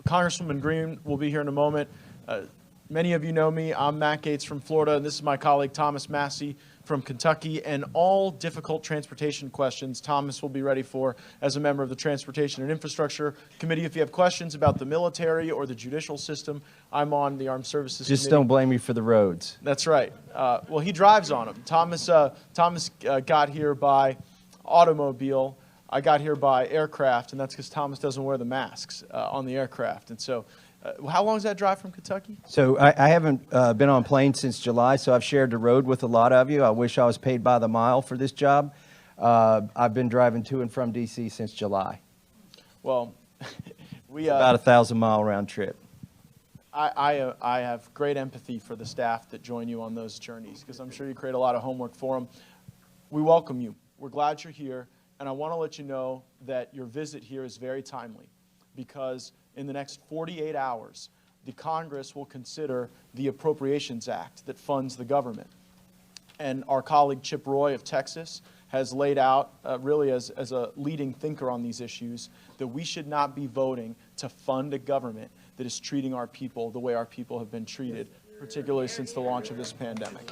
Congresswoman Greene will be here in a moment. Many of you know me. I'm Matt Gaetz from Florida, and this is my colleague Thomas Massie from Kentucky. And all difficult transportation questions Thomas will be ready for as a member of the Transportation and Infrastructure Committee. If you have questions about the military or the judicial system, I'm on the Armed Services Committee. Just don't blame me for the roads. That's right. Well, he drives on them. Thomas got here by automobile. I got here by aircraft, and that's because Thomas doesn't wear the masks on the aircraft. And so how long is that drive from Kentucky? So I haven't been on planes since July, so I've shared the road with a lot of you. I wish I was paid by the mile for this job. I've been driving to and from D.C. since July. Well, it's about a 1,000-mile round trip. I have great empathy for the staff that join you on those journeys, because I'm sure you create a lot of homework for them. We welcome you. We're glad you're here. And I want to let you know that your visit here is very timely, because in the next 48 hours, the Congress will consider the Appropriations Act that funds the government. And our colleague Chip Roy of Texas has laid out, really as a leading thinker on these issues, that we should not be voting to fund a government that is treating our people the way our people have been treated, particularly since the launch of this pandemic.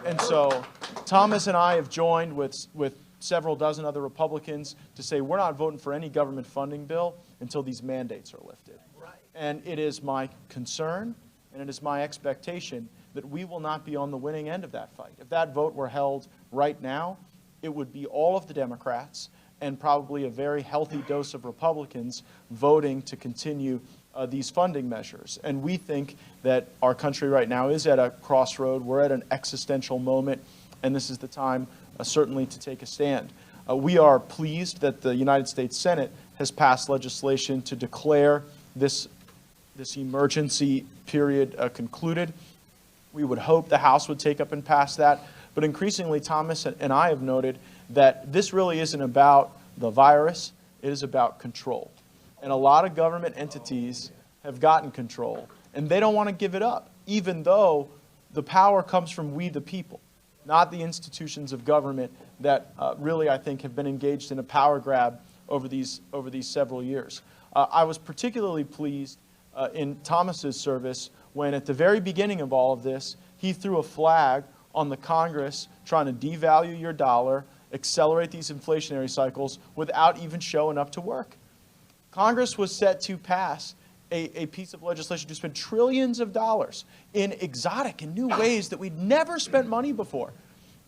And so Thomas and I have joined with several dozen other Republicans to say we're not voting for any government funding bill until these mandates are lifted. And it is my concern and it is my expectation that we will not be on the winning end of that fight. If that vote were held right now, it would be all of the Democrats and probably a very healthy dose of Republicans voting to continue these funding measures. And we think that our country right now is at a crossroad. We're at an existential moment, and this is the time certainly to take a stand. We are pleased that the United States Senate has passed legislation to declare this emergency period concluded. We would hope the House would take up and pass that. But increasingly, Thomas and I have noted that this really isn't about the virus. It is about control. And a lot of government entities have gotten control, and they don't want to give it up, even though the power comes from we the people, not the institutions of government that really, I think, have been engaged in a power grab over these several years. I was particularly pleased in Thomas's service when, at the very beginning of all of this, he threw a flag on the Congress trying to devalue your dollar, accelerate these inflationary cycles without even showing up to work. Congress was set to pass a piece of legislation to spend trillions of dollars in exotic and new ways that we'd never spent money before.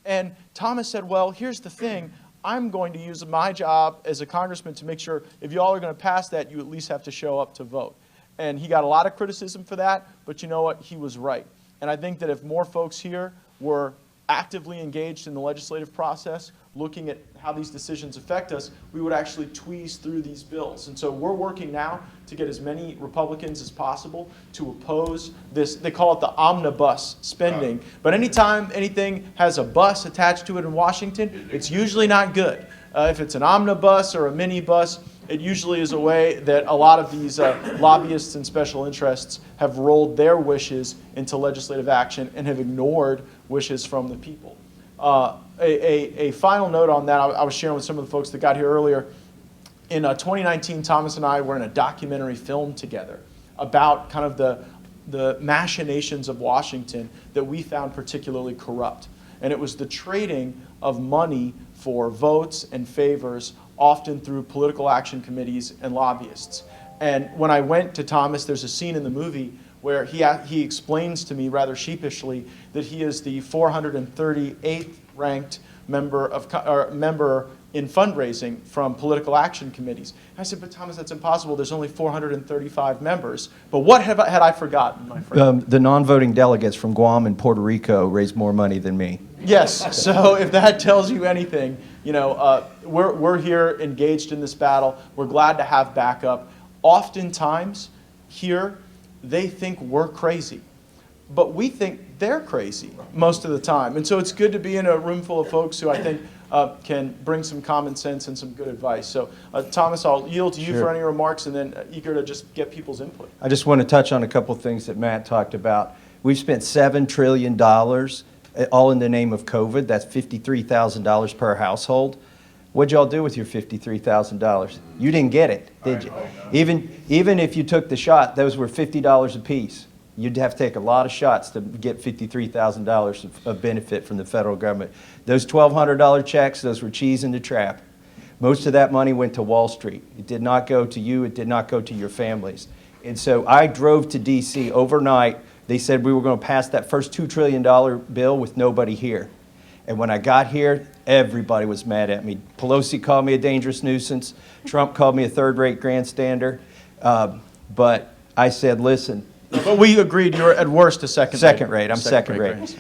And Thomas said, well, here's the thing. I'm going to use my job as a congressman to make sure if you all are going to pass that, you at least have to show up to vote. And he got a lot of criticism for that, but you know what? He was right. And I think that if more folks here were actively engaged in the legislative process, looking at how these decisions affect us, we would actually tweeze through these bills. And so we're working now to get as many Republicans as possible to oppose this. They call it the omnibus spending. But anytime anything has a bus attached to it in Washington, it's usually not good. If it's an omnibus or a minibus, it usually is a way that a lot of these lobbyists and special interests have rolled their wishes into legislative action and have ignored wishes from the people. A final note on that, I was sharing with some of the folks that got here earlier. In 2019, Thomas and I were in a documentary film together about kind of the machinations of Washington that we found particularly corrupt. And it was the trading of money for votes and favors, often through political action committees and lobbyists. And when I went to Thomas, there's a scene in the movie where he explains to me rather sheepishly that he is the 438th ranked member in fundraising from political action committees. And I said, but Thomas, that's impossible. There's only 435 members. But what had I forgotten, my friend? The non-voting delegates from Guam and Puerto Rico raised more money than me. Yes, so if that tells you anything, you know, we're here engaged in this battle. We're glad to have backup. Oftentimes here, they think we're crazy, but we think they're crazy most of the time. And so it's good to be in a room full of folks who I think can bring some common sense and some good advice. So Thomas, I'll yield to you for any remarks, and then eager to just get people's input. I just want to touch on a couple of things that Matt talked about. We've spent $7 trillion all in the name of COVID. That's $53,000 per household. What'd y'all do with your $53,000? You didn't get it, did you? Even if you took the shot, those were $50 a piece. You'd have to take a lot of shots to get $53,000 of benefit from the federal government. Those $1,200 checks, those were cheese in the trap. Most of that money went to Wall Street. It did not go to you. It did not go to your families. And so I drove to D.C. overnight. They said we were going to pass that first $2 trillion bill with nobody here. And when I got here, everybody was mad at me. Pelosi called me a dangerous nuisance. Trump called me a third-rate grandstander. But I said, listen. But we agreed you're at worst a second rate. Second rate. I'm second rate.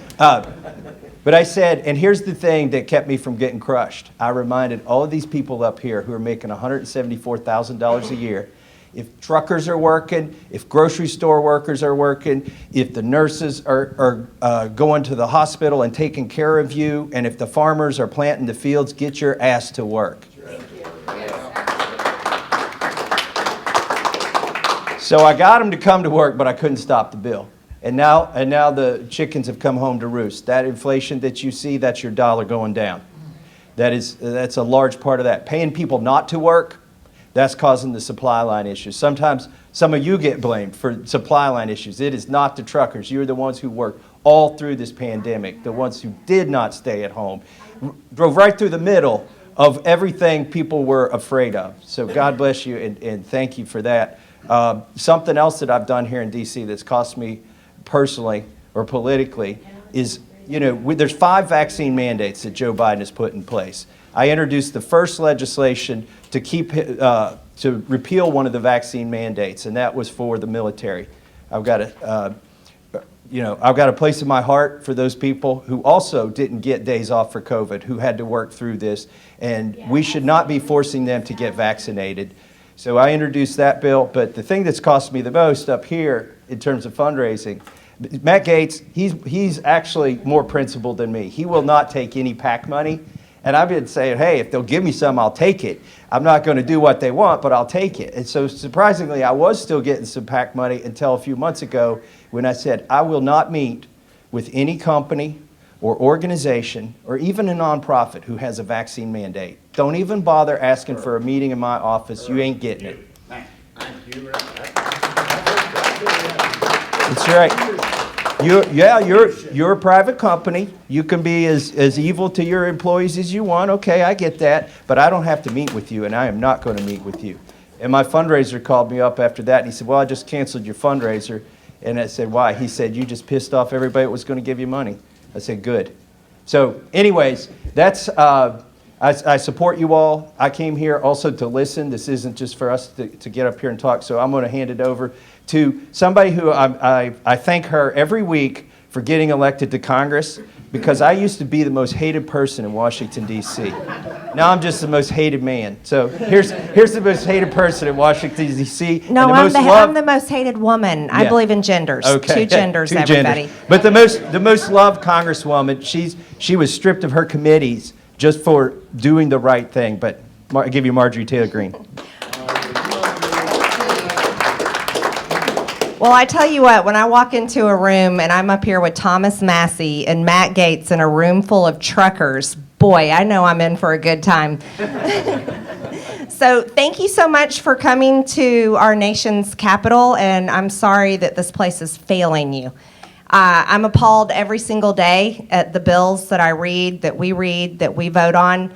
But I said, and here's the thing that kept me from getting crushed. I reminded all of these people up here who are making $174,000 a year, if truckers are working, if grocery store workers are working, if the nurses are going to the hospital and taking care of you, and if the farmers are planting the fields, get your ass to work. So I got them to come to work, but I couldn't stop the bill. And now the chickens have come home to roost. That inflation that you see, that's your dollar going down. That's a large part of that. Paying people not to work, that's causing the supply line issues. Sometimes some of you get blamed for supply line issues. It is not the truckers. You're the ones who worked all through this pandemic, the ones who did not stay at home, drove right through the middle of everything people were afraid of. So God bless you, and thank you for that. Something else that I've done here in D.C. that's cost me personally or politically is, there's 5 vaccine mandates that Joe Biden has put in place. I introduced the first legislation to repeal one of the vaccine mandates, and that was for the military. I've got a place in my heart for those people who also didn't get days off for COVID, who had to work through this, and we should not be forcing them to get vaccinated. So I introduced that bill, but the thing that's cost me the most up here in terms of fundraising, Matt Gaetz, he's actually more principled than me. He will not take any PAC money. And I've been saying, hey, if they'll give me some, I'll take it. I'm not going to do what they want, but I'll take it. And so surprisingly, I was still getting some PAC money until a few months ago when I said, I will not meet with any company or organization or even a nonprofit who has a vaccine mandate. Don't even bother asking for a meeting in my office. You ain't getting it. That's right. You're a private company. You can be as evil to your employees as you want. Okay, I get that. But I don't have to meet with you, and I am not going to meet with you. And my fundraiser called me up after that, and he said, well, I just canceled your fundraiser. And I said, why? He said, you just pissed off everybody that was going to give you money. I said, good. So anyways, that's I support you all. I came here also to listen. This isn't just for us to get up here and talk. So I'm going to hand it over to somebody who I thank her every week for getting elected to Congress, because I used to be the most hated person in Washington, D.C. Now I'm just the most hated man. So here's the most hated person in Washington, D.C. No, I'm the most hated woman. Yeah. I believe in genders. Okay. 2 genders, Two everybody. Genders. But the most loved Congresswoman, she was stripped of her committees just for doing the right thing. But I give you Marjorie Taylor Greene. Well, I tell you what, when I walk into a room and I'm up here with Thomas Massie and Matt Gaetz in a room full of truckers, boy, I know I'm in for a good time. So thank you so much for coming to our nation's capital, and I'm sorry that this place is failing you. I'm appalled every single day at the bills that I read, that we vote on,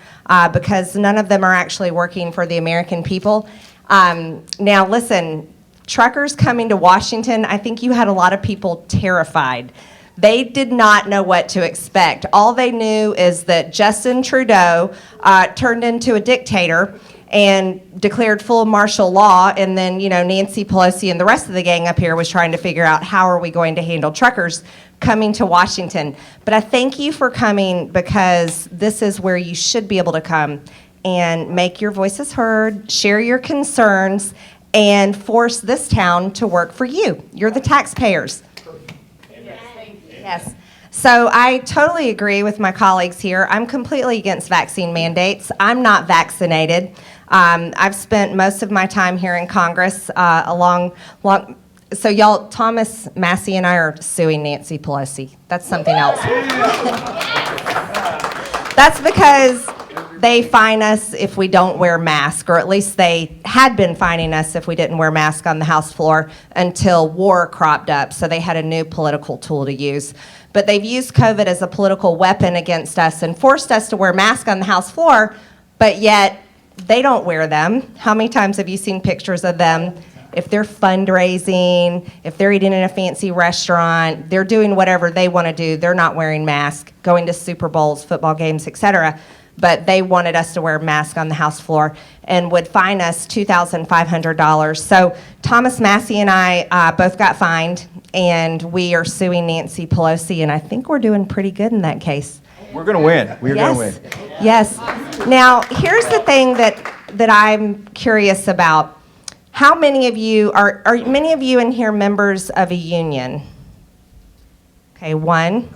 because none of them are actually working for the American people. Now, listen, truckers coming to Washington, I think you had a lot of people terrified. They did not know what to expect. All they knew is that Justin Trudeau turned into a dictator and declared full martial law, and then, Nancy Pelosi and the rest of the gang up here was trying to figure out how are we going to handle truckers coming to Washington. But I thank you for coming, because this is where you should be able to come and make your voices heard, share your concerns, and force this town to work for you. You're the taxpayers. Yes. So I totally agree with my colleagues here. I'm completely against vaccine mandates. I'm not vaccinated. I've spent most of my time here in Congress so y'all, Thomas Massie and I are suing Nancy Pelosi. That's something else. That's because they fine us if we don't wear masks, or at least they had been fining us if we didn't wear masks on the House floor until war cropped up, so they had a new political tool to use. But they've used COVID as a political weapon against us and forced us to wear masks on the House floor, but yet they don't wear them. How many times have you seen pictures of them? If they're fundraising, if they're eating in a fancy restaurant, they're doing whatever they want to do. They're not wearing masks, going to Super Bowls, football games, etc. But they wanted us to wear a mask on the House floor and would fine us $2,500. So Thomas Massie and I both got fined, and we are suing Nancy Pelosi, and I think we're doing pretty good in that case. We're going to win. We're Yes. going to win. Yes. Now, here's the thing that I'm curious about. How many of you are many of you in here members of a union? Okay, one.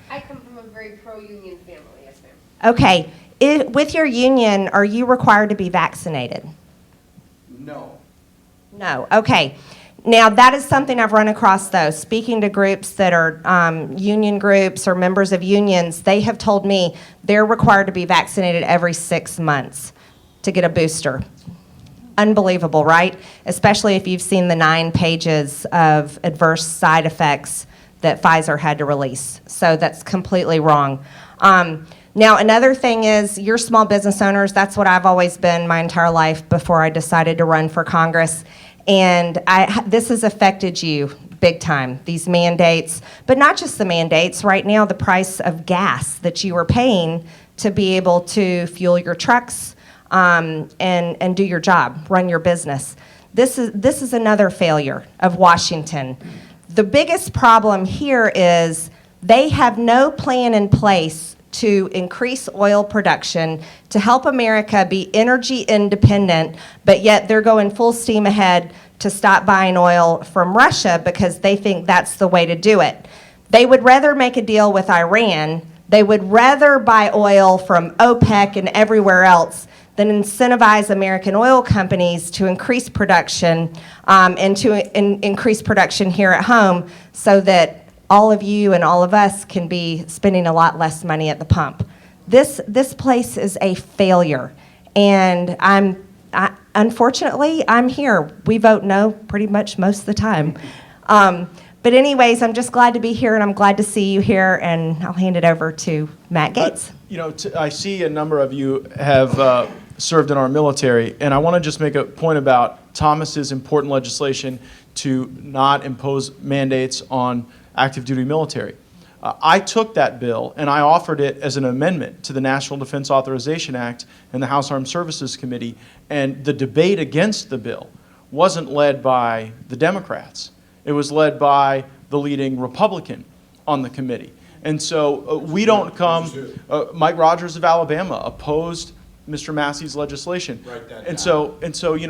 I come from a very pro-union family, yes, ma'am. Okay. With your union, are you required to be vaccinated? No. No. Okay. Now, that is something I've run across, though. Speaking to groups that are union groups or members of unions, they have told me they're required to be vaccinated every 6 months to get a booster. Unbelievable, right? Especially if you've seen the 9 pages of adverse side effects that Pfizer had to release. So that's completely wrong. Now, another thing is, you're small business owners. That's what I've always been my entire life before I decided to run for Congress. And this has affected you big time, these mandates. But not just the mandates. Right now, the price of gas that you are paying to be able to fuel your trucks and do your job, run your business. This is another failure of Washington. The biggest problem here is they have no plan in place to increase oil production, to help America be energy independent, but yet they're going full steam ahead to stop buying oil from Russia because they think that's the way to do it. They would rather make a deal with Iran. They would rather buy oil from OPEC and everywhere else than incentivize American oil companies to increase production and to increase production here at home so that all of you and all of us can be spending a lot less money at the pump. This place is a failure, and unfortunately, I'm here. We vote no pretty much most of the time. But anyways, I'm just glad to be here, and I'm glad to see you here, and I'll hand it over to Matt Gaetz. I see a number of you have served in our military, and I want to just make a point about Thomas's important legislation to not impose mandates on active duty military. I took that bill and I offered it as an amendment to the National Defense Authorization Act in the House Armed Services Committee, and the debate against the bill wasn't led by the Democrats. It was led by the leading Republican on the committee. And so we don't come, Mike Rogers of Alabama opposed Mr. Massie's legislation. And so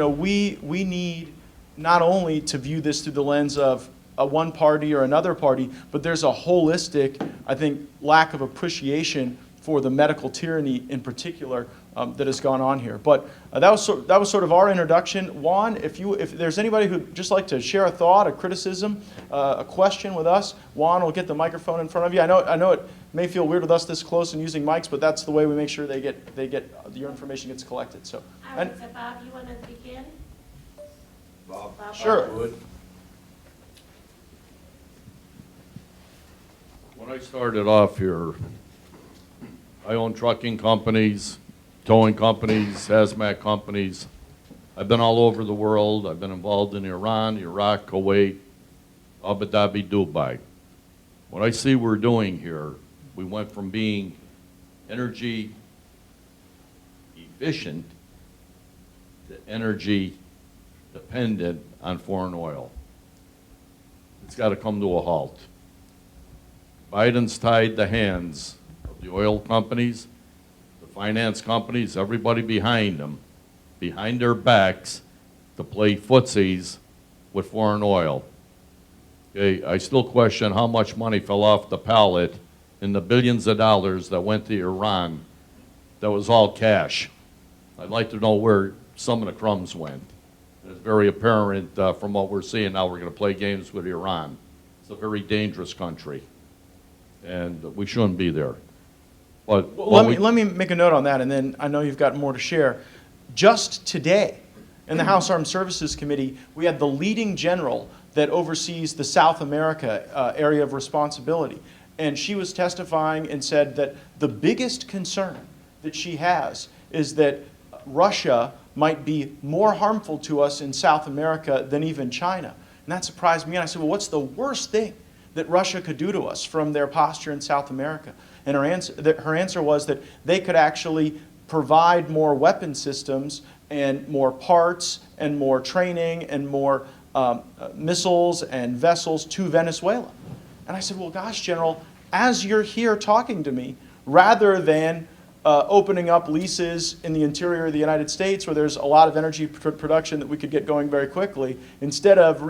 we need not only to view this through the lens of one party or another party, but there's a holistic, I think, lack of appreciation for the medical tyranny in particular that has gone on here. But that was sort of our introduction. Juan, if there's anybody who'd just like to share a thought, a criticism, a question with us, Juan will get the microphone in front of you. I know it may feel weird with us this close and using mics, but that's the way we make sure your information gets collected. So, All right, so Bob, you want to begin? Bob? Sure. When I started off here, I owned trucking companies, towing companies, hazmat companies. I've been all over the world. I've been involved in Iran, Iraq, Kuwait, Abu Dhabi, Dubai. What I see we're doing here, we went from being energy efficient to energy dependent on foreign oil. It's got to come to a halt. Biden's tied the hands of the oil companies, the finance companies, everybody behind them, behind their backs, to play footsies with foreign oil. Okay, I still question how much money fell off the pallet in the billions of dollars that went to Iran that was all cash. I'd like to know where some of the crumbs went. It's very apparent from what we're seeing now. We're going to play games with Iran. It's a very dangerous country, and we shouldn't be there. But Well, let me make a note on that, and then I know you've got more to share. Just today, in the House Armed Services Committee, we had the leading general that oversees the South America area of responsibility. And she was testifying and said that the biggest concern that she has is that Russia might be more harmful to us in South America than even China. And that surprised me. And I said, well, what's the worst thing that Russia could do to us from their posture in South America? And her answer was that they could actually provide more weapon systems and more parts and more training and more missiles and vessels to Venezuela. And I said, well, gosh, General, as you're here talking to me, rather than opening up leases in the interior of the United States where there's a lot of energy production that we could get going very quickly, instead of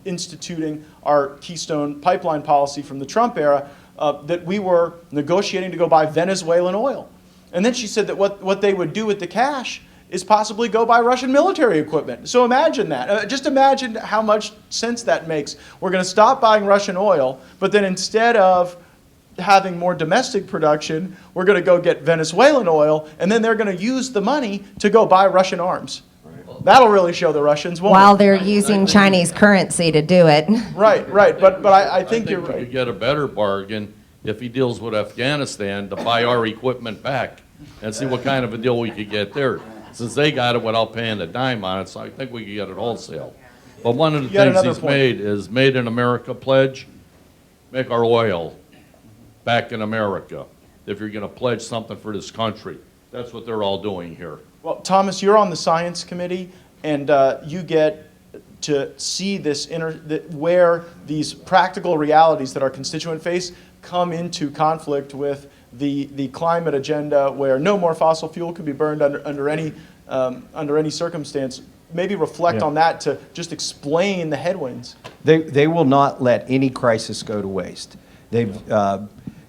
instituting our Keystone pipeline policy from the Trump era, that we were negotiating to go buy Venezuelan oil. And then she said that what they would do with the cash is possibly go buy Russian military equipment. So imagine that. Just imagine how much sense that makes. We're going to stop buying Russian oil, but then instead of having more domestic production, we're going to go get Venezuelan oil, and then they're going to use the money to go buy Russian arms. That'll really show the Russians, won't While it? they're using Chinese currency to do it. Right. But I think you're we right. could get a better bargain if he deals with Afghanistan to buy our equipment back and see what kind of a deal we could get there. Since they got it without paying a dime on it, so I think we could get it wholesale. But one of the You got things another he's point. made is Made in America pledge, make our oil back in America. If you're going to pledge something for this country, that's what they're all doing here. Well, Thomas, you're on the Science Committee, and you get to see this where these practical realities that our constituent face come into conflict with the climate agenda, where no more fossil fuel can be burned under any circumstance. Maybe reflect on that to just explain the headwinds. They will not let any crisis go to waste. They've,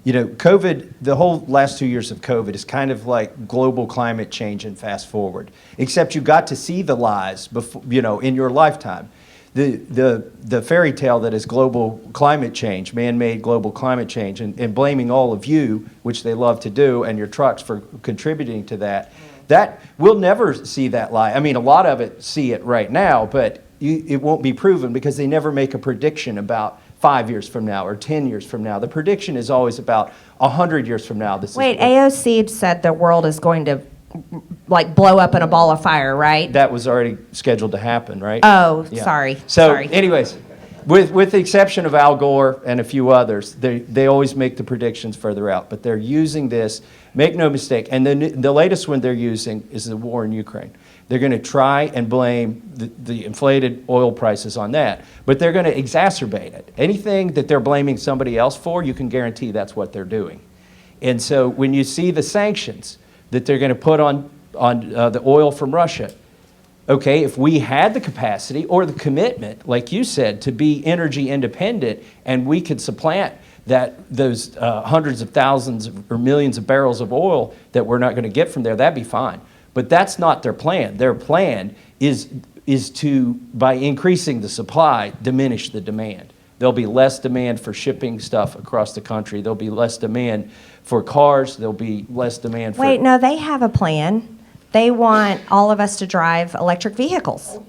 COVID, the whole last 2 years of COVID is kind of like global climate change and fast forward, except you got to see the lies before, in your lifetime. The fairy tale that is global climate change, man-made global climate change, and blaming all of you, which they love to do, and your trucks for contributing to that, that we'll never see that lie. I mean, a lot of it see it right now, but it won't be proven because they never make a prediction about 5 years from now or 10 years from now. The prediction is always about 100 years from now. Wait, AOC said the world is going to blow up in a ball of fire, right? That was already scheduled to happen, right? Oh, Yeah. sorry. So, Sorry. anyways, with the exception of Al Gore and a few others, they always make the predictions further out. But they're using this. Make no mistake. And the latest one they're using is the war in Ukraine. They're going to try and blame the inflated oil prices on that, but they're going to exacerbate it. Anything that they're blaming somebody else for, you can guarantee that's what they're doing. And so when you see the sanctions that they're going to put on the oil from Russia, okay, if we had the capacity or the commitment, like you said, to be energy independent, and we could supplant those hundreds of thousands or millions of barrels of oil that we're not going to get from there, that'd be fine. But that's not their plan. Their plan is to, by increasing the supply, diminish the demand. There'll be less demand for shipping stuff across the country. There'll be less demand for cars. There'll be less demand for... Wait, no, they have a plan. They want all of us to drive electric vehicles.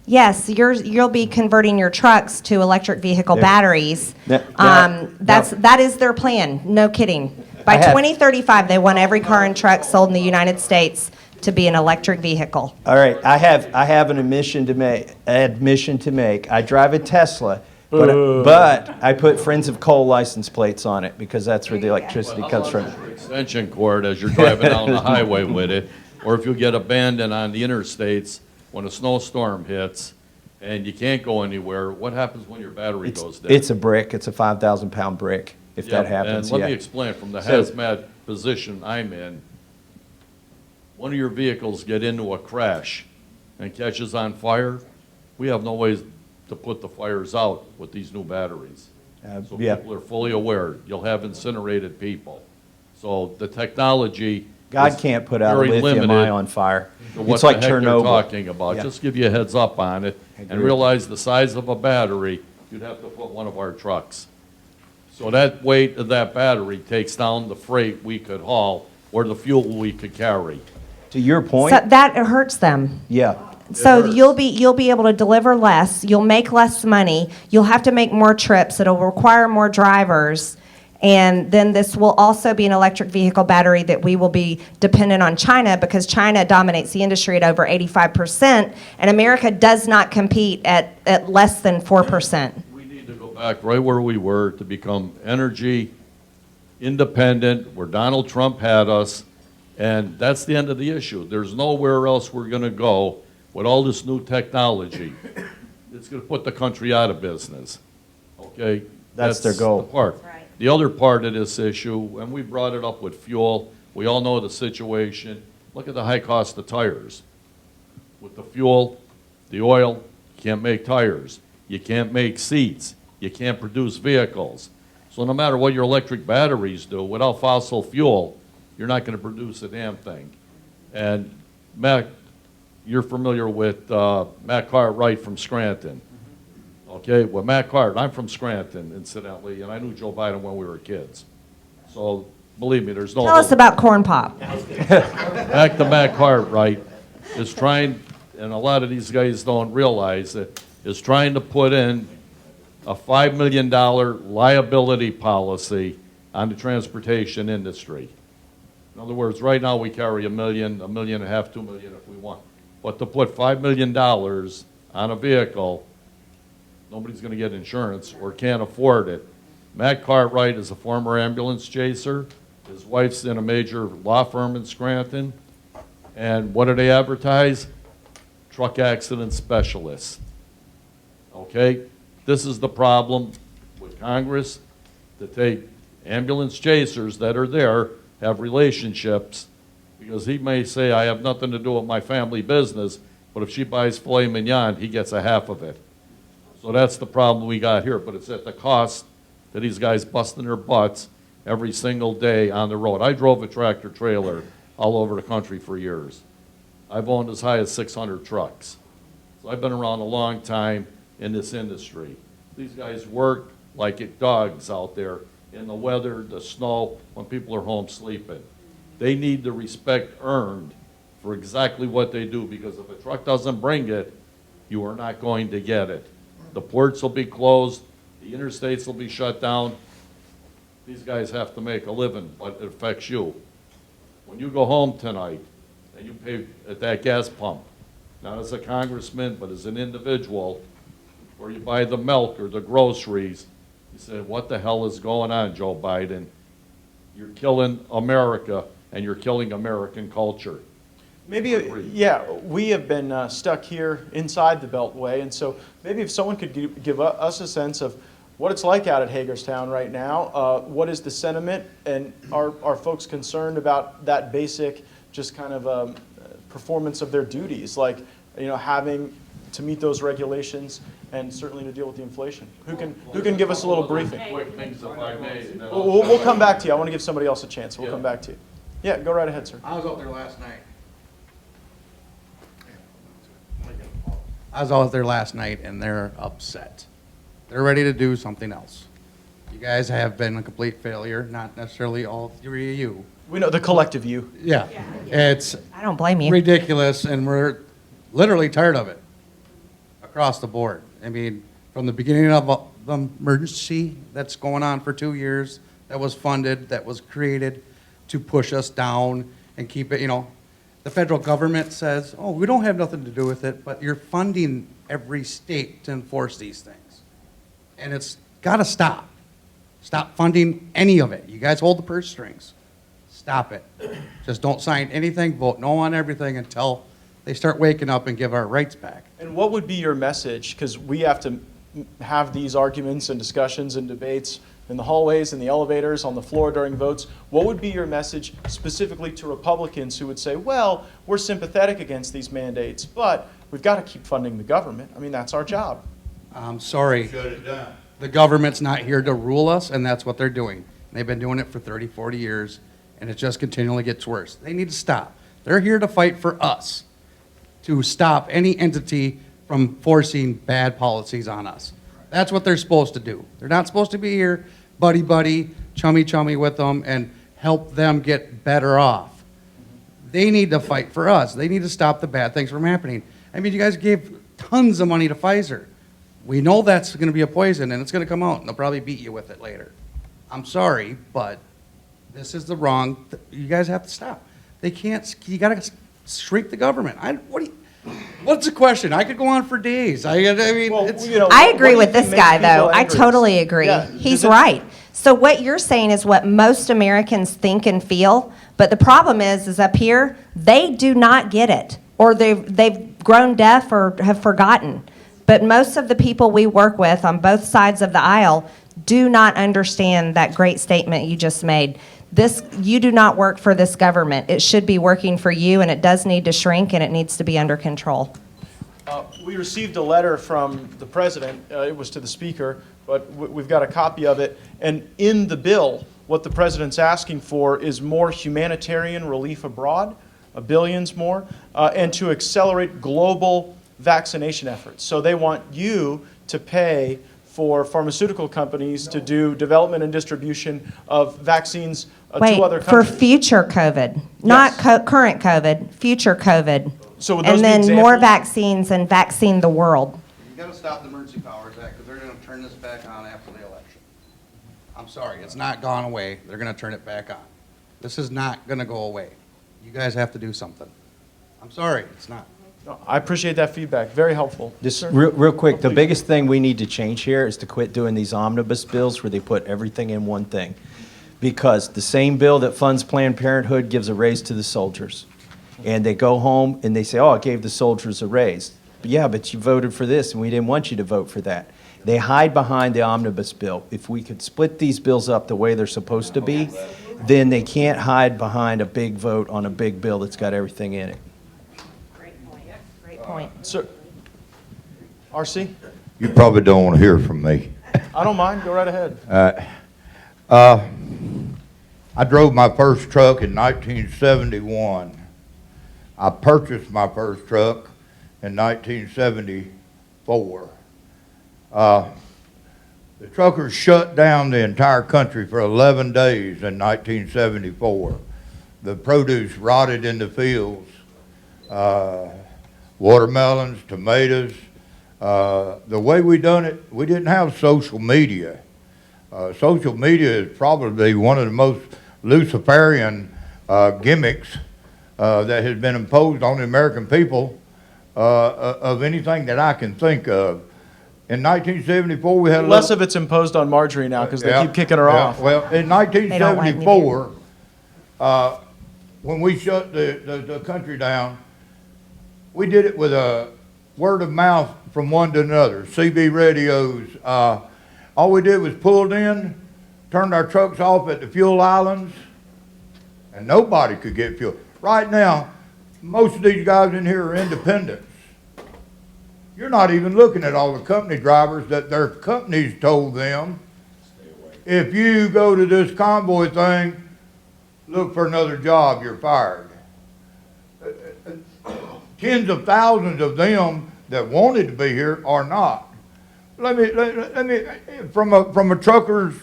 Yes, you'll be converting your trucks to electric vehicle batteries. That is their plan. No kidding. By 2035, they want every car and truck sold in the United States to be an electric vehicle. All right, I have an admission to make. I drive a Tesla, but I put Friends of Coal license plates on it because that's where the electricity comes from. Extension cord as you're driving down the highway with it, or if you get abandoned on the interstates when a snowstorm hits and you can't go anywhere, what happens when your battery goes down? It's a brick. It's a 5,000-pound brick if that happens. And let me explain, from the hazmat position I'm in, one of your vehicles get into a crash and catches on fire, we have no ways to put the fires out with these new batteries. So people are fully aware. You'll have incinerated people. So the technology God can't put out a lithium-ion fire. It's like Chernobyl. You're talking about. Just give you a heads up on it and realize the size of a battery, you'd have to put one of our trucks. So that weight of that battery takes down the freight we could haul or the fuel we could carry. To your point, So that hurts them. yeah. So hurts. you'll be able to deliver less, you'll make less money, you'll have to make more trips, it'll require more drivers, and then this will also be an electric vehicle battery that we will be dependent on China because China dominates the industry at over 85%, and America does not compete at less than 4%. We need to go back right where we were to become energy independent, where Donald Trump had us, and that's the end of the issue. There's nowhere else we're going to go with all this new technology. It's going to put the country out of business. Okay? That's their goal. The part. Right. The other part of this issue, and we brought it up with fuel, we all know the situation. Look at the high cost of tires. With the fuel, the oil, you can't make tires. You can't make seats. You can't produce vehicles. So no matter what your electric batteries do, without fossil fuel, you're not going to produce a damn thing. And Matt, you're familiar with Matt Cartwright from Scranton. Okay, well, Matt Cartwright, I'm from Scranton, incidentally, and I knew Joe Biden when we were kids. So believe me, there's no Tell us about corn pop. Back to Matt Cartwright is trying, and a lot of these guys don't realize it, is trying to put in a $5 million liability policy on the transportation industry. In other words, right now we carry $1 million, $1.5 million, $2 million if we want. But to put $5 million on a vehicle, nobody's going to get insurance or can't afford it. Matt Cartwright is a former ambulance chaser. His wife's in a major law firm in Scranton. And what do they advertise? Truck accident specialists. Okay? This is the problem with Congress, to take ambulance chasers that are there, have relationships, because he may say, I have nothing to do with my family business, but if she buys filet mignon, he gets a half of it. So that's the problem we got here, but it's at the cost to these guys busting their butts every single day on the road. I drove a tractor trailer all over the country for years. I've owned as high as 600 trucks. So I've been around a long time in this industry. These guys work like dogs out there in the weather, the snow, when people are home sleeping. They need the respect earned for exactly what they do, because if a truck doesn't bring it, you are not going to get it. The ports will be closed, the interstates will be shut down. These guys have to make a living, but it affects you. When you go home tonight and you pay at that gas pump, not as a congressman, but as an individual, or you buy the milk or the groceries, you say, what the hell is going on, Joe Biden? You're killing America, and you're killing American culture. Maybe, yeah, we have been stuck here inside the Beltway, and so maybe if someone could give us a sense of what it's like out at Hagerstown right now, what is the sentiment, and are folks concerned about that basic just kind of performance of their duties, like, you know, having to meet those regulations and certainly to deal with the inflation? Who can give us a little briefing? Quick things if I may. and then We'll come back to you. I want to give somebody else a chance. We'll come back to you. Yeah, go right ahead, sir. I was out there last night. I was out there last night, and they're upset. They're ready to do something else. You guys have been a complete failure, not necessarily all three of you. We know the collective you. Yeah, it's I don't blame you. ridiculous, and we're literally tired of it across the board. I mean, from the beginning of the emergency that's going on for 2 years, that was funded, that was created to push us down and keep it, you know. The federal government says, oh, we don't have nothing to do with it, but you're funding every state to enforce these things. And it's got to stop. Stop funding any of it. You guys hold the purse strings. Stop it. Just don't sign anything, vote no on everything until they start waking up and give our rights back. And what would be your message? Because we have to have these arguments and discussions and debates in the hallways, in the elevators, on the floor during votes. What would be your message specifically to Republicans who would say, well, we're sympathetic against these mandates, but we've got to keep funding the government? I mean, that's our job. I'm sorry. The government's not here to rule us, and that's what they're doing. They've been doing it for 30, 40 years, and it just continually gets worse. They need to stop. They're here to fight for us, to stop any entity from forcing bad policies on us. That's what they're supposed to do. They're not supposed to be here buddy, chummy with them and help them get better off. They need to fight for us. They need to stop the bad things from happening. I mean, you guys gave tons of money to Pfizer. We know that's going to be a poison, and it's going to come out, and they'll probably beat you with it later. I'm sorry, but this is the wrong. You guys have to stop. They can't. You got to shrink the government. What's the question? I could go on for days. I mean, Well, it's. you know, I what agree do you with think this makes guy, though. people I angry? totally agree. Yeah. He's Does it- right. So what you're saying is what most Americans think and feel, but the problem is up here, they do not get it, or they've grown deaf or have forgotten. But most of the people we work with on both sides of the aisle do not understand that great statement you just made. You do not work for this government. It should be working for you, and it does need to shrink, and it needs to be under control. We received a letter from the president. It was to the speaker, but we've got a copy of it. And in the bill, what the president's asking for is more humanitarian relief abroad, billions more, and to accelerate global vaccination efforts. So they want you to pay for pharmaceutical companies to do development and distribution of vaccines to other Wait, for countries. future COVID, not Yes. current COVID, future COVID. So would those And be then more examples? vaccines and vaccine the world. You gotta stop the Emergency Powers Act, because they're gonna turn this back on after the election. I'm sorry, it's not gone away. They're gonna turn it back on. This is not gonna go away. You guys have to do something. I'm sorry, it's not. No, I appreciate that feedback. Very helpful. Just Sir? real quick, the Please. biggest thing we need to change here is to quit doing these omnibus bills where they put everything in one thing. Because the same bill that funds Planned Parenthood gives a raise to the soldiers. And they go home and they say, oh, I gave the soldiers a raise. But yeah, but you voted for this and we didn't want you to vote for that. They hide behind the omnibus bill. If we could split these bills up the way they're supposed to be, then they can't hide behind a big vote on a big bill that's got everything in it. Great point. Sir, RC? You probably don't want to hear from me. I don't mind. Go right ahead. I drove my first truck in 1971. I purchased my first truck in 1974. The truckers shut down the entire country for 11 days in 1974. The produce rotted in the fields. Watermelons, tomatoes. The way we done it, we didn't have social media. Social media is probably one of the most Luciferian gimmicks that has been imposed on the American people of anything that I can think of. In 1974, we had a Less little, of it's imposed on Marjorie now because they Yeah, keep kicking her yeah. off. Well, in don't like me 1974, when we shut the country down, we did it with a word of mouth from one to another, CB radios. All we did was pulled in, turned our trucks off at the fuel islands, and nobody could get fuel. Right now, most of these guys in here are independents. You're not even looking at all the company drivers that their companies told them, if you go to this Convoy thing, look for another job, you're fired. Tens of thousands of them that wanted to be here are not. Let me from a trucker's,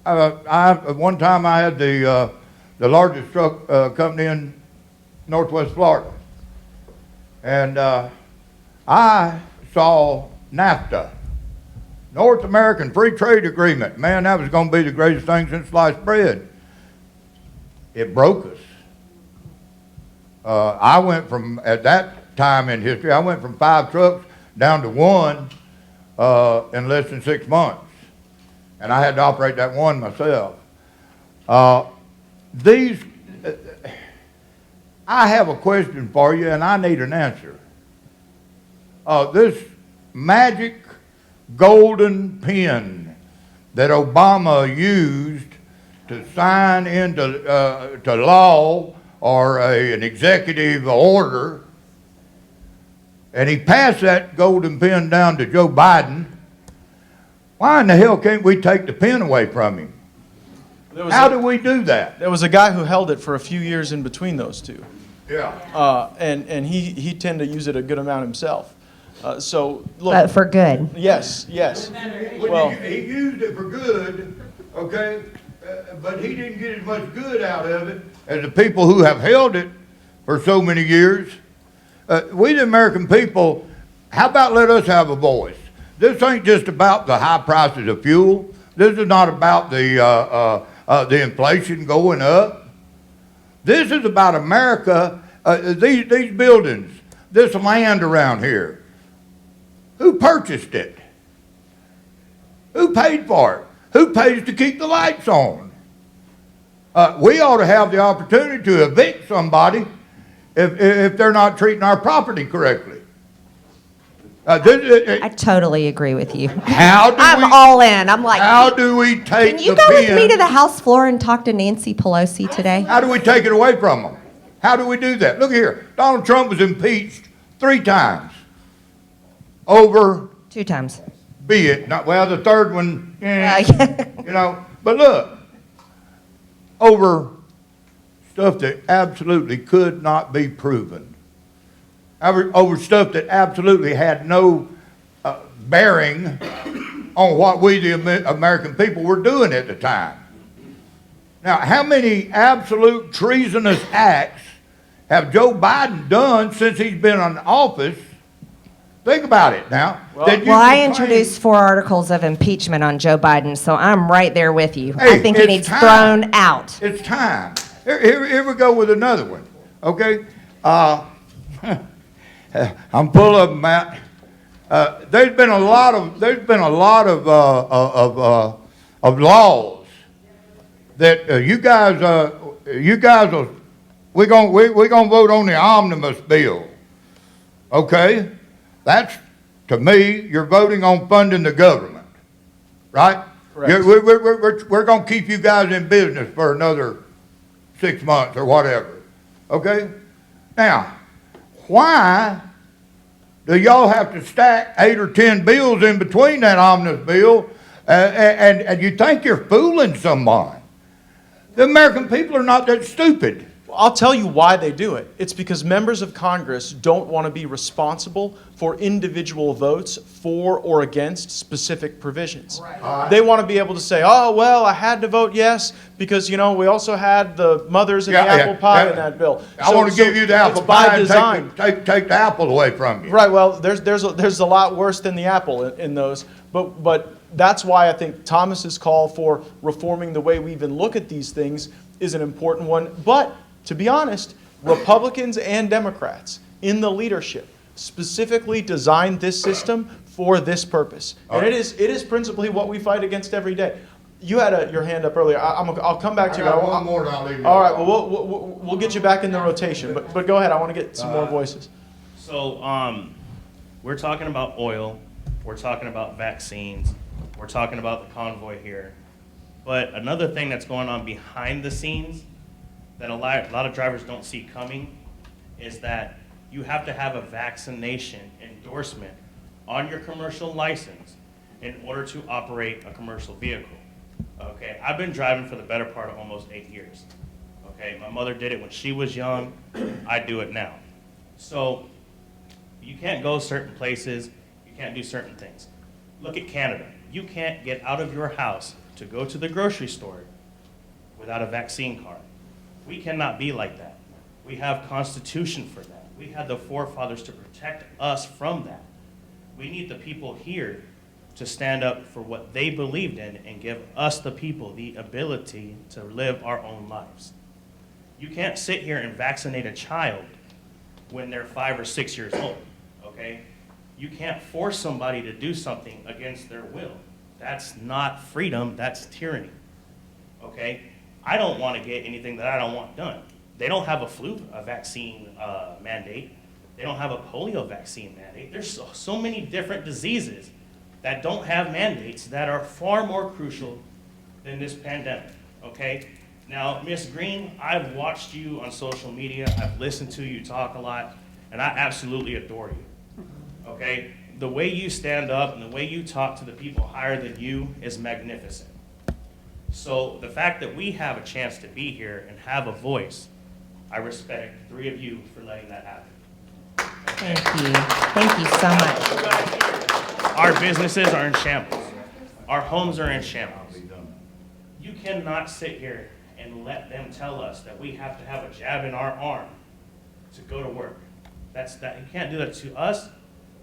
one time I had the largest truck company in Northwest Florida. And I saw NAFTA, North American Free Trade Agreement. Man, that was going to be the greatest thing since sliced bread. It broke us. I went from, at that time in history, I went from 5 trucks down to 1 in less than 6 months. And I had to operate that one myself. I have a question for you and I need an answer. This magic golden pen that Obama used to sign into to law or an executive order, and he passed that golden pen down to Joe Biden. Why in the hell can't we take the pen away from him? How do we do that? There was a guy who held it for a few years in between those two. Yeah. And he tended to use it a good amount himself. So, look. But for good. Yes. Well, He used it for good, okay? But he didn't get as much good out of it as the people who have held it for so many years. We the American people, how about let us have a voice? This ain't just about the high prices of fuel. This is not about the inflation going up. This is about America, these buildings, this land around here. Who purchased it? Who paid for it? Who pays to keep the lights on? We ought to have the opportunity to evict somebody if they're not treating our property correctly. I totally agree with you. I'm all in. I'm like, how do we take can you the go with pen- me to the House floor and talk to Nancy Pelosi today? How do we take it away from them? How do we do that? Look here. Donald Trump was impeached 3 times over 2 times. be it. Not, well, the third one, Yeah. you know. But look, over stuff that absolutely could not be proven. Over stuff that absolutely had no bearing on what we, the American people, were doing at the time. Now, how many absolute treasonous acts have Joe Biden done since he's been in office? Think about it now. Well, that you Well, I can introduced 4 articles of impeachment on Joe Biden, so I'm right there with you. Hey, I think he it's needs time. thrown out. It's time. Here we go with another one. Okay, I'm full of them, Matt. There's been a lot of laws that you guys will. We're gonna vote on the omnibus bill. Okay, that's, to me, you're voting on funding the government, right? Correct. We're going to keep you guys in business for another 6 months or whatever, okay? Now, why do y'all have to stack 8 or 10 bills in between that omnibus bill and you think you're fooling someone? The American people are not that stupid. I'll tell you why they do it. It's because members of Congress don't want to be responsible for individual votes for or against specific provisions. Right. They want to be able to say, oh, well, I had to vote yes because, you know, we also had the mothers and the apple pie in that bill. I want to give you the apple it's by pie design. and take the apple away from you. Right, well, there's a lot worse than the apple in those. But that's why I think Thomas's call for reforming the way we even look at these things is an important one. But to be honest, Republicans and Democrats in the leadership specifically designed this system for this purpose. And it is principally what we fight against every day. You had your hand up earlier. I'll come back to you. I got one more and I'll leave you all right, alone. well, we'll get you back in the rotation. But go ahead. I want to get some more voices. So we're talking about oil. We're talking about vaccines. We're talking about the convoy here. But another thing that's going on behind the scenes that a lot of drivers don't see coming is that you have to have a vaccination endorsement on your commercial license in order to operate a commercial vehicle. Okay, I've been driving for the better part of almost 8 years. Okay, my mother did it when she was young. I do it now. So you can't go certain places. You can't do certain things. Look at Canada. You can't get out of your house to go to the grocery store without a vaccine card. We cannot be like that. We have Constitution for that. We had the forefathers to protect us from that. We need the people here to stand up for what they believed in and give us, the people, the ability to live our own lives. You can't sit here and vaccinate a child when they're 5 or 6 years old, okay? You can't force somebody to do something against their will. That's not freedom, that's tyranny, okay? I don't want to get anything that I don't want done. They don't have a vaccine mandate. They don't have a polio vaccine mandate. There's so many different diseases that don't have mandates that are far more crucial than this pandemic, okay? Now, Ms. Greene, I've watched you on social media. I've listened to you talk a lot, and I absolutely adore you, okay? The way you stand up and the way you talk to the people higher than you is magnificent. So the fact that we have a chance to be here and have a voice, I respect 3 of you for letting that happen. Thank you. Thank you so much. Our businesses are in shambles. Our homes are in shambles. cannot sit here and let them tell us that we have to have a jab in our arm to go to work. You can't do that to us,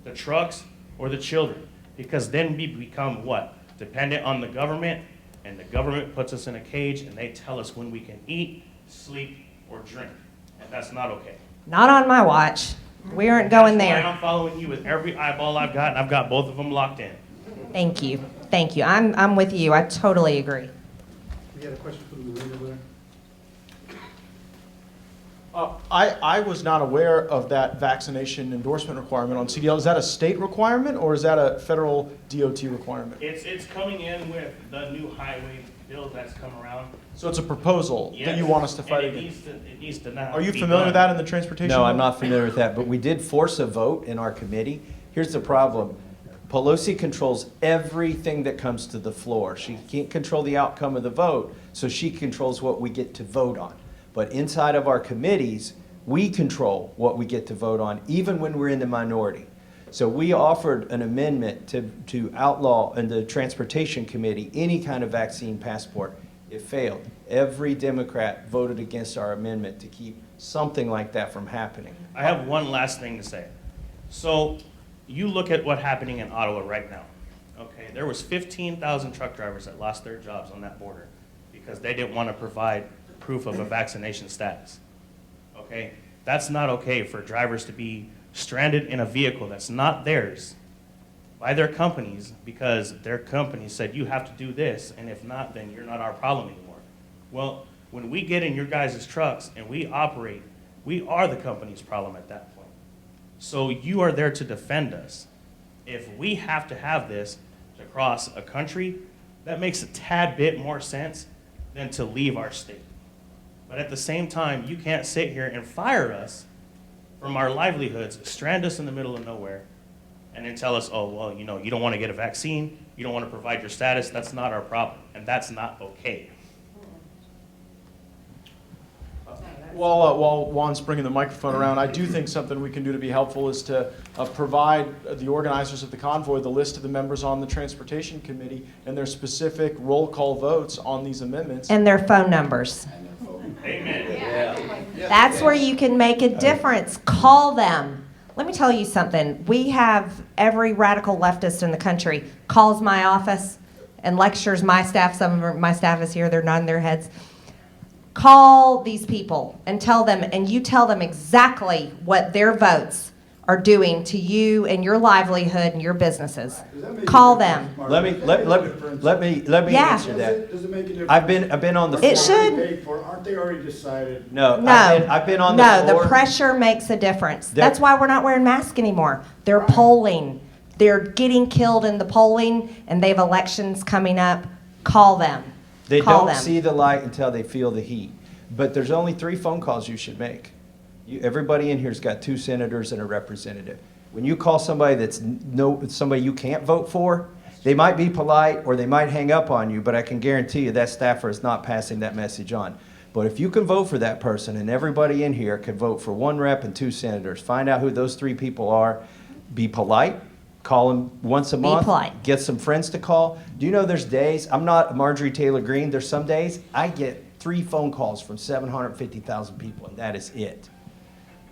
the trucks, or the children, because then we become what? Dependent on the government, and the government puts us in a cage and they tell us when we can eat, sleep, or drink. And that's not okay. Not on my watch. We aren't going That's there. why I'm following you with every eyeball I've got, and I've got both of them locked in. Thank you. Thank you. I'm with you. I totally agree. We had a question from the leader there. I was not aware of that vaccination endorsement requirement on CDL. Is that a state requirement or is that a federal DOT requirement? It's coming in with the new highway bill that's come around. So it's a proposal that you want us to fight And against. it needs to now Are you be familiar with that done. in the transportation? No, I'm law? not familiar with that, but we did force a vote in our committee. Here's the problem. Pelosi controls everything that comes to the floor. She can't control the outcome of the vote, so she controls what we get to vote on. But inside of our committees, we control what we get to vote on, even when we're in the minority. So we offered an amendment to outlaw in the Transportation Committee any kind of vaccine passport. It failed. Every Democrat voted against our amendment to keep something like that from happening. I have one last thing to say. So you look at what's happening in Ottawa right now. Okay, there was 15,000 truck drivers that lost their jobs on that border because they didn't want to provide proof of a vaccination status. Okay, that's not okay for drivers to be stranded in a vehicle that's not theirs by their companies because their companies said you have to do this, and if not, then you're not our problem anymore. Well, when we get in your guys' trucks and we operate, we are the company's problem at that point. So you are there to defend us. If we have to have this to cross a country, that makes a tad bit more sense than to leave our state. But at the same time, you can't sit here and fire us from our livelihoods, strand us in the middle of nowhere, and then tell us, oh, well, you don't want to get a vaccine, you don't want to provide your status, that's not our problem, and that's not okay. While Juan's bringing the microphone around, I do think something we can do to be helpful is to provide the organizers of the convoy the list of the members on the Transportation Committee and their specific roll call votes on these amendments. And their phone numbers. Amen. That's where you can make a difference. Call them. Let me tell you something. We have every radical leftist in the country calls my office and lectures my staff. Some of my staff is here. They're nodding their heads. Call these people and tell them, and you tell them exactly what their votes are doing to you and your livelihood and your businesses. Call them. Let me Yeah. answer that. Does it make a difference? I've been on the It floor. should. Paid for, aren't they already decided? No, No. I've been on the No, floor. the pressure makes a difference. There- That's why we're not wearing masks anymore. They're polling. They're getting killed in the polling, and they have elections coming up. Call them. They Call don't them. see the light until they feel the heat. But there's only 3 phone calls you should make. Everybody in here's got 2 senators and a representative. When you call somebody somebody you can't vote for, they might be polite or they might hang up on you, but I can guarantee you that staffer is not passing that message on. But if you can vote for that person, and everybody in here can vote for 1 rep and 2 senators, find out who those 3 people are, be polite, call them once a month, polite. get some friends to call. Do you know there's days, I'm not Marjorie Taylor Greene, there's some days I get 3 phone calls from 750,000 people, and that is it.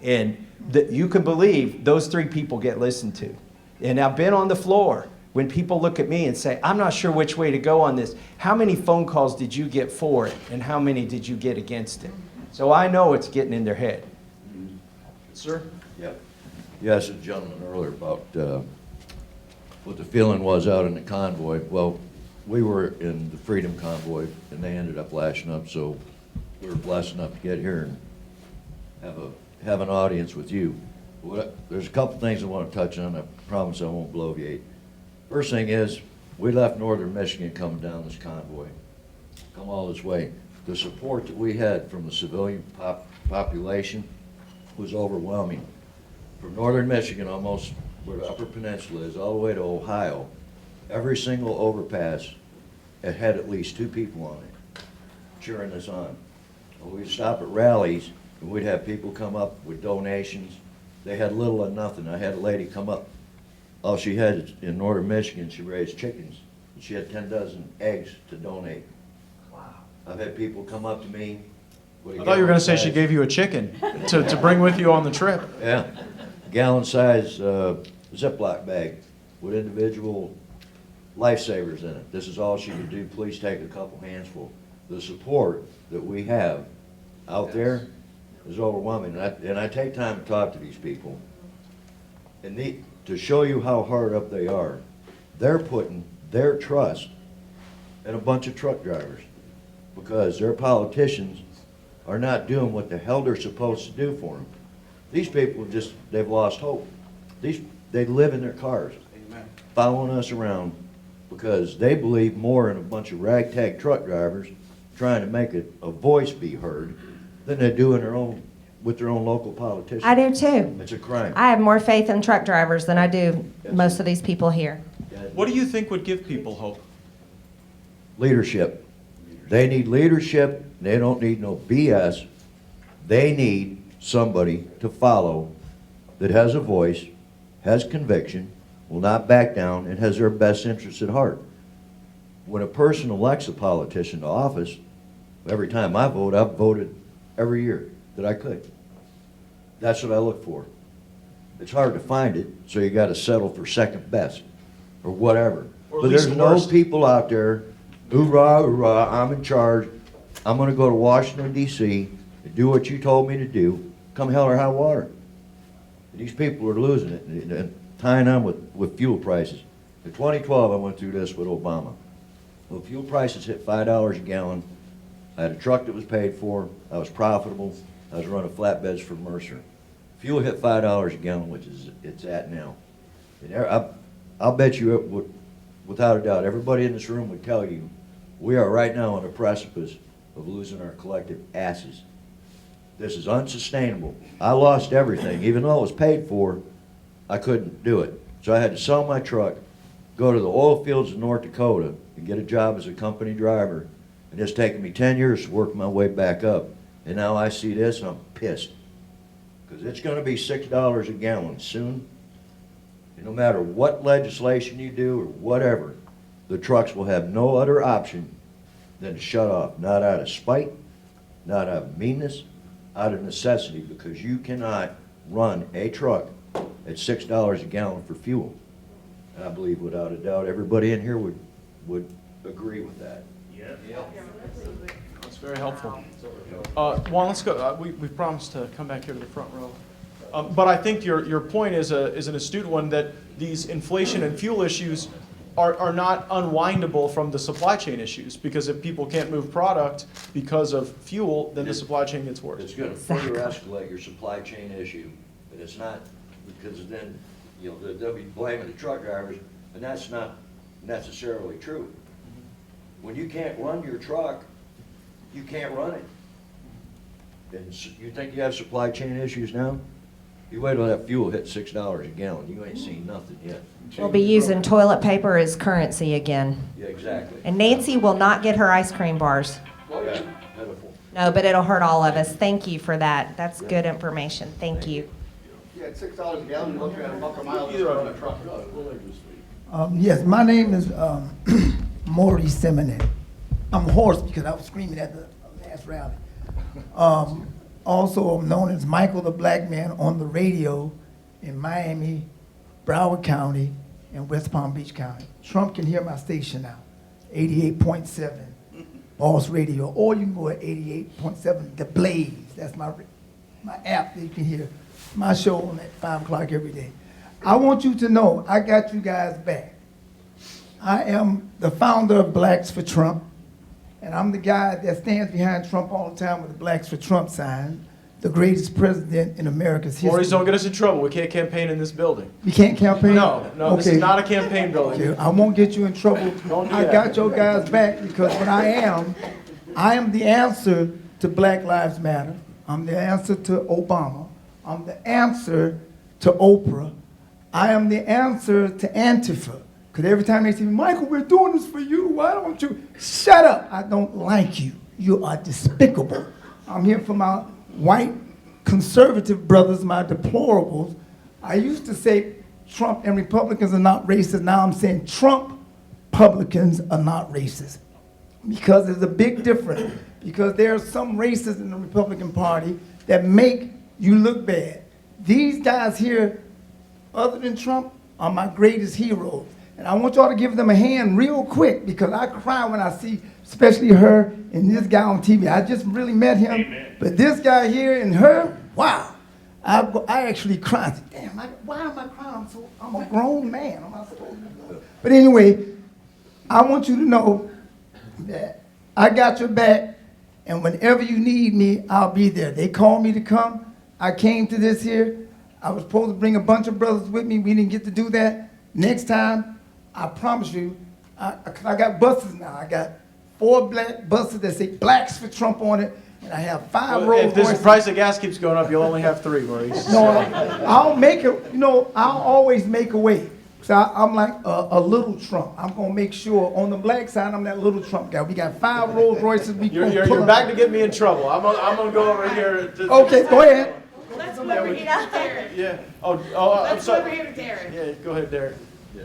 And you can believe those 3 people get listened to. And I've been on the floor when people look at me and say, I'm not sure which way to go on this. How many phone calls did you get for it, and how many did you get against it? So I know it's getting in their head. Sir? Yep. You asked the gentleman earlier about what the feeling was out in the convoy. Well, we were in the Freedom Convoy, and they ended up lashing up, so we were blessed enough to get here and have an audience with you. There's a couple things I want to touch on. I promise I won't bloviate. First thing is, we left northern Michigan coming down this convoy, come all this way. The support that we had from the civilian population was overwhelming. From northern Michigan, almost where the Upper Peninsula is, all the way to Ohio, every single overpass, it had at least 2 people on it cheering us on. We'd stop at rallies, and we'd have people come up with donations. They had little or nothing. I had a lady come up. All she had in northern Michigan, she raised chickens. She had 10 dozen eggs to donate. Wow. I've had people come up to me. I thought you were going to say she gave you a chicken to bring with you on the trip. Yeah, gallon size Ziploc bag with individual lifesavers in it. This is all she could do. Please take a couple handsful. The support that we have out there is overwhelming. And I take time to talk to these people. And to show you how hard up they are, they're putting their trust in a bunch of truck drivers because their politicians are not doing what the hell they're supposed to do for them. These people they've lost hope. They live in their cars, following us around because they believe more in a bunch of ragtag truck drivers trying to make a voice be heard than they do with their own local politicians. I do too. It's a crime. I have more faith in truck drivers than I do most of these people here. What do you think would give people hope? Leadership. They need leadership. They don't need no BS. They need somebody to follow that has a voice, has conviction, will not back down, and has their best interests at heart. When a person elects a politician to office, every time I vote, I've voted every year that I could. That's what I look for. It's hard to find it, so you got to settle for second best or whatever. Or at But least there's no worst. people out there, hoorah, hoorah, I'm in charge. I'm going to go to Washington, D.C. and do what you told me to do, come hell or high water. These people are losing it and tying on with fuel prices. In 2012, I went through this with Obama. Well, fuel prices hit $5 a gallon. I had a truck that was paid for. I was profitable. I was running flatbeds for Mercer. Fuel hit $5 a gallon, which is it's at now. And I'll bet you, without a doubt, everybody in this room would tell you, we are right now on the precipice of losing our collective asses. This is unsustainable. I lost everything. Even though it was paid for, I couldn't do it. So I had to sell my truck, go to the oil fields of North Dakota, and get a job as a company driver. And it's taken me 10 years to work my way back up. And now I see this, I'm pissed. Because it's going to be $6 a gallon soon. And no matter what legislation you do or whatever, the trucks will have no other option than to shut off. Not out of spite, not out of meanness, out of necessity, because you cannot run a truck at $6 a gallon for fuel. And I believe without a doubt everybody in here would agree with that. That's very helpful. Juan, let's go. We promised to come back here to the front row. But I think your point is an astute one, that these inflation and fuel issues are not unwindable from the supply chain issues, because if people can't move product because of fuel, then the supply chain gets worse. It's going to further escalate your supply chain issue, and it's not, because then, they'll be blaming the truck drivers, and that's not necessarily true. When you can't run your truck, you can't run it. And you think you have supply chain issues now? You wait till that fuel hits $6 a gallon, you ain't seen nothing yet. We'll be using toilet paper as currency again. Yeah, exactly. And Nancy will not get her ice cream bars. Yeah, pitiful. No, but it'll hurt all of us. Thank you for that. That's good information. Thank you. Yeah, at $6 a gallon, you're looking at $1 a mile just on a truck. Yes, my name is Maurice Simonet. I'm hoarse because I was screaming at the last rally. Also, I'm known as Michael the Black Man on the radio in Miami, Broward County, and West Palm Beach County. Trump can hear my station now, 88.7, Boss Radio, or you can go at 88.7, The Blaze. That's my app that you can hear my show on at 5 o'clock every day. I want you to know I got you guys back. I am the founder of Blacks for Trump, and I'm the guy that stands behind Trump all the time with the Blacks for Trump sign, the greatest president in America's history. Maurice, don't get us in trouble. We can't campaign in this building. You can't campaign? No, this is not a campaign building. Okay, I won't get you in trouble. Don't do I that. got your guys back because what I am the answer to Black Lives Matter. I'm the answer to Obama. I'm the answer to Oprah. I am the answer to Antifa. Because every time they say, Michael, we're doing this for you, why don't you? Shut up, I don't like you. You are despicable. I'm here for my white conservative brothers, my deplorables. I used to say Trump and Republicans are not racist. Now I'm saying Trump Republicans are not racist. because there's a big difference. Because there are some races in the Republican Party that make you look bad. These guys here, other than Trump, are my greatest heroes. And I want y'all to give them a hand real quick because I cry when I see, especially her and this guy on TV. I just really met him. Amen. But this guy here and her, wow. I actually cried. I said, damn, why am I crying? I'm a grown man. I'm not supposed to be. But anyway, I want you to know that I got your back, and whenever you need me, I'll be there. They called me to come. I came to this here. I was supposed to bring a bunch of brothers with me. We didn't get to do that. Next time, I promise you, I got buses now. I got 4 black buses that say Blacks for Trump on it, and I have 5 Rolls If the Royces. price of gas keeps going up, you'll only have 3, Maurice. No, I'll make it, I'll always make a way. So I'm like a little Trump. I'm going to make sure on the black side, I'm that little Trump guy. We got 5 Rolls Royces. You're back to get me in trouble. I'm going to go over here. Okay, go ahead. Let's go over here to Derek. Yeah. I'm Let's go sorry. over here to Derek. Yeah, go ahead, Derek. Yeah.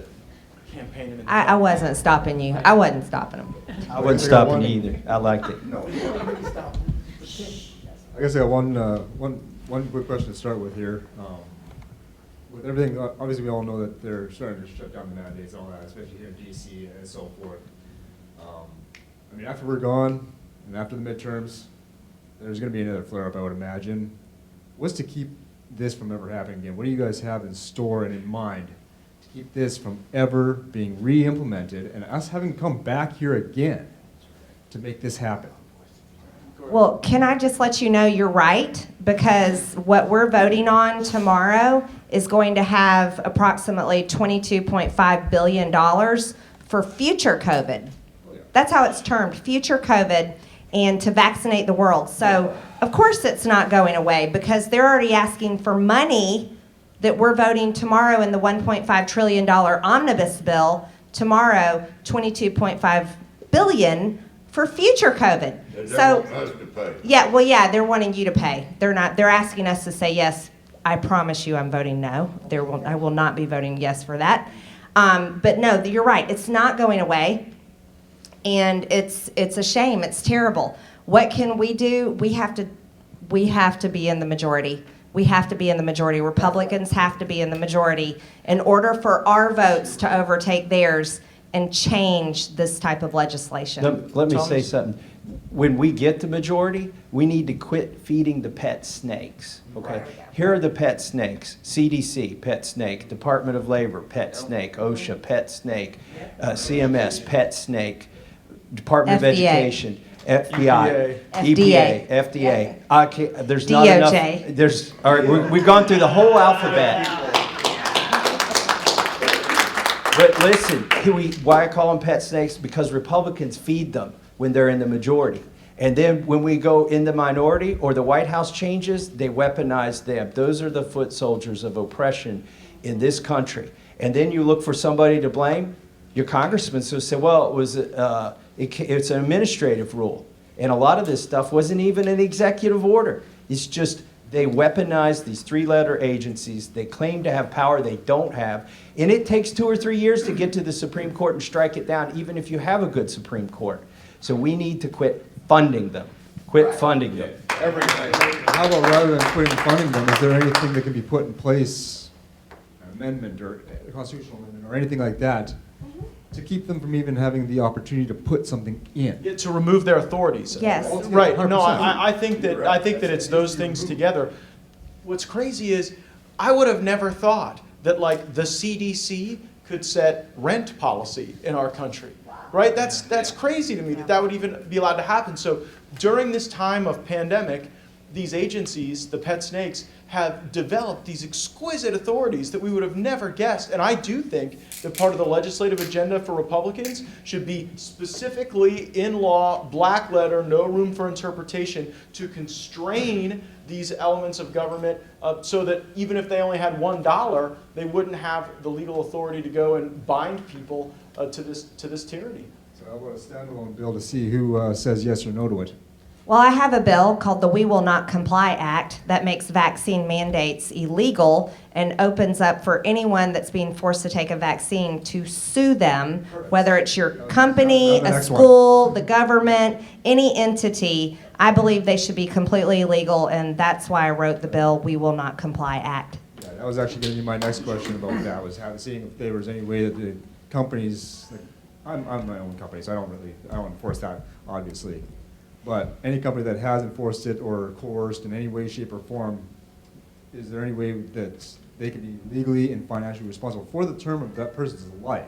Campaigning in the I wasn't stopping you. I wasn't stopping him. I wasn't stopping you either. I liked it. I guess I got one quick question to start with here. With everything, obviously we all know that they're starting to shut down the mandates and all that, especially here in DC and so forth. I mean, after we're gone and after the midterms, there's going to be another flare-up, I would imagine. What's to keep this from ever happening again? What do you guys have in store and in mind to keep this from ever being re-implemented and us having to come back here again to make this happen? Well, can I just let you know you're right? Because what we're voting on tomorrow is going to have approximately $22.5 billion for future COVID. That's how it's termed, future COVID, and to vaccinate the world. So, of course it's not going away because they're already asking for money that we're voting tomorrow in the $1.5 trillion omnibus bill. Tomorrow, $22.5 billion for future COVID. So, us to pay. yeah, they're wanting you to pay. They're asking us to say yes. I promise you I'm voting no. I will not be voting yes for that. But no, you're right. It's not going away. And it's a shame. It's terrible. What can we do? We have to be in the majority. We have to be in the majority. Republicans have to be in the majority in order for our votes to overtake theirs and change this type of legislation. Let me say something. When we get the majority, we need to quit feeding the pet snakes, okay? Here are the pet snakes. CDC, pet snake. Department of Labor, pet snake. OSHA, pet snake. CMS, pet snake. Department of FDA. Education, FBI, FDA. FDA. Okay, there's not enough. DOJ. All right, we've gone through the whole alphabet. But listen, why I call them pet snakes? Because Republicans feed them when they're in the majority. And then when we go in the minority or the White House changes, they weaponize them. Those are the foot soldiers of oppression in this country. And then you look for somebody to blame. Your congressman will say, well, it's an administrative rule. And a lot of this stuff wasn't even an executive order. It's just they weaponize these 3-letter agencies. They claim to have power they don't have. And it takes 2 or 3 years to get to the Supreme Court and strike it down, even if you have a good Supreme Court. So we need to quit funding them. Quit funding them. How about rather than quitting funding them, is there anything that can be put in place, an amendment or a constitutional amendment or anything like that, to keep them from even having the opportunity to put something in? Yeah, to remove their authorities. Yes. Right. No, 100%. I think that it's those things together. What's crazy is I would have never thought that like the CDC could set rent policy in our country. Right? That's crazy to me that would even be allowed to happen. So during this time of pandemic, these agencies, the pet snakes, have developed these exquisite authorities that we would have never guessed. And I do think that part of the legislative agenda for Republicans should be specifically in law, black letter, no room for interpretation, to constrain these elements of government so that even if they only had $1, they wouldn't have the legal authority to go and bind people to this tyranny. So how about a standalone bill to see who says yes or no to it? Well, I have a bill called the We Will Not Comply Act that makes vaccine mandates illegal and opens up for anyone that's being forced to take a vaccine to sue them, whether it's your company, a school, the government, any entity. I believe they should be completely illegal, and that's why I wrote the bill, We Will Not Comply Act. Yeah, that was actually going to be my next question about that, was seeing if there was any way that the companies, like, I'm my own company, so I don't enforce that, obviously. But any company that has enforced it or coerced in any way, shape, or form, is there any way that they can be legally and financially responsible for the term of that person's life?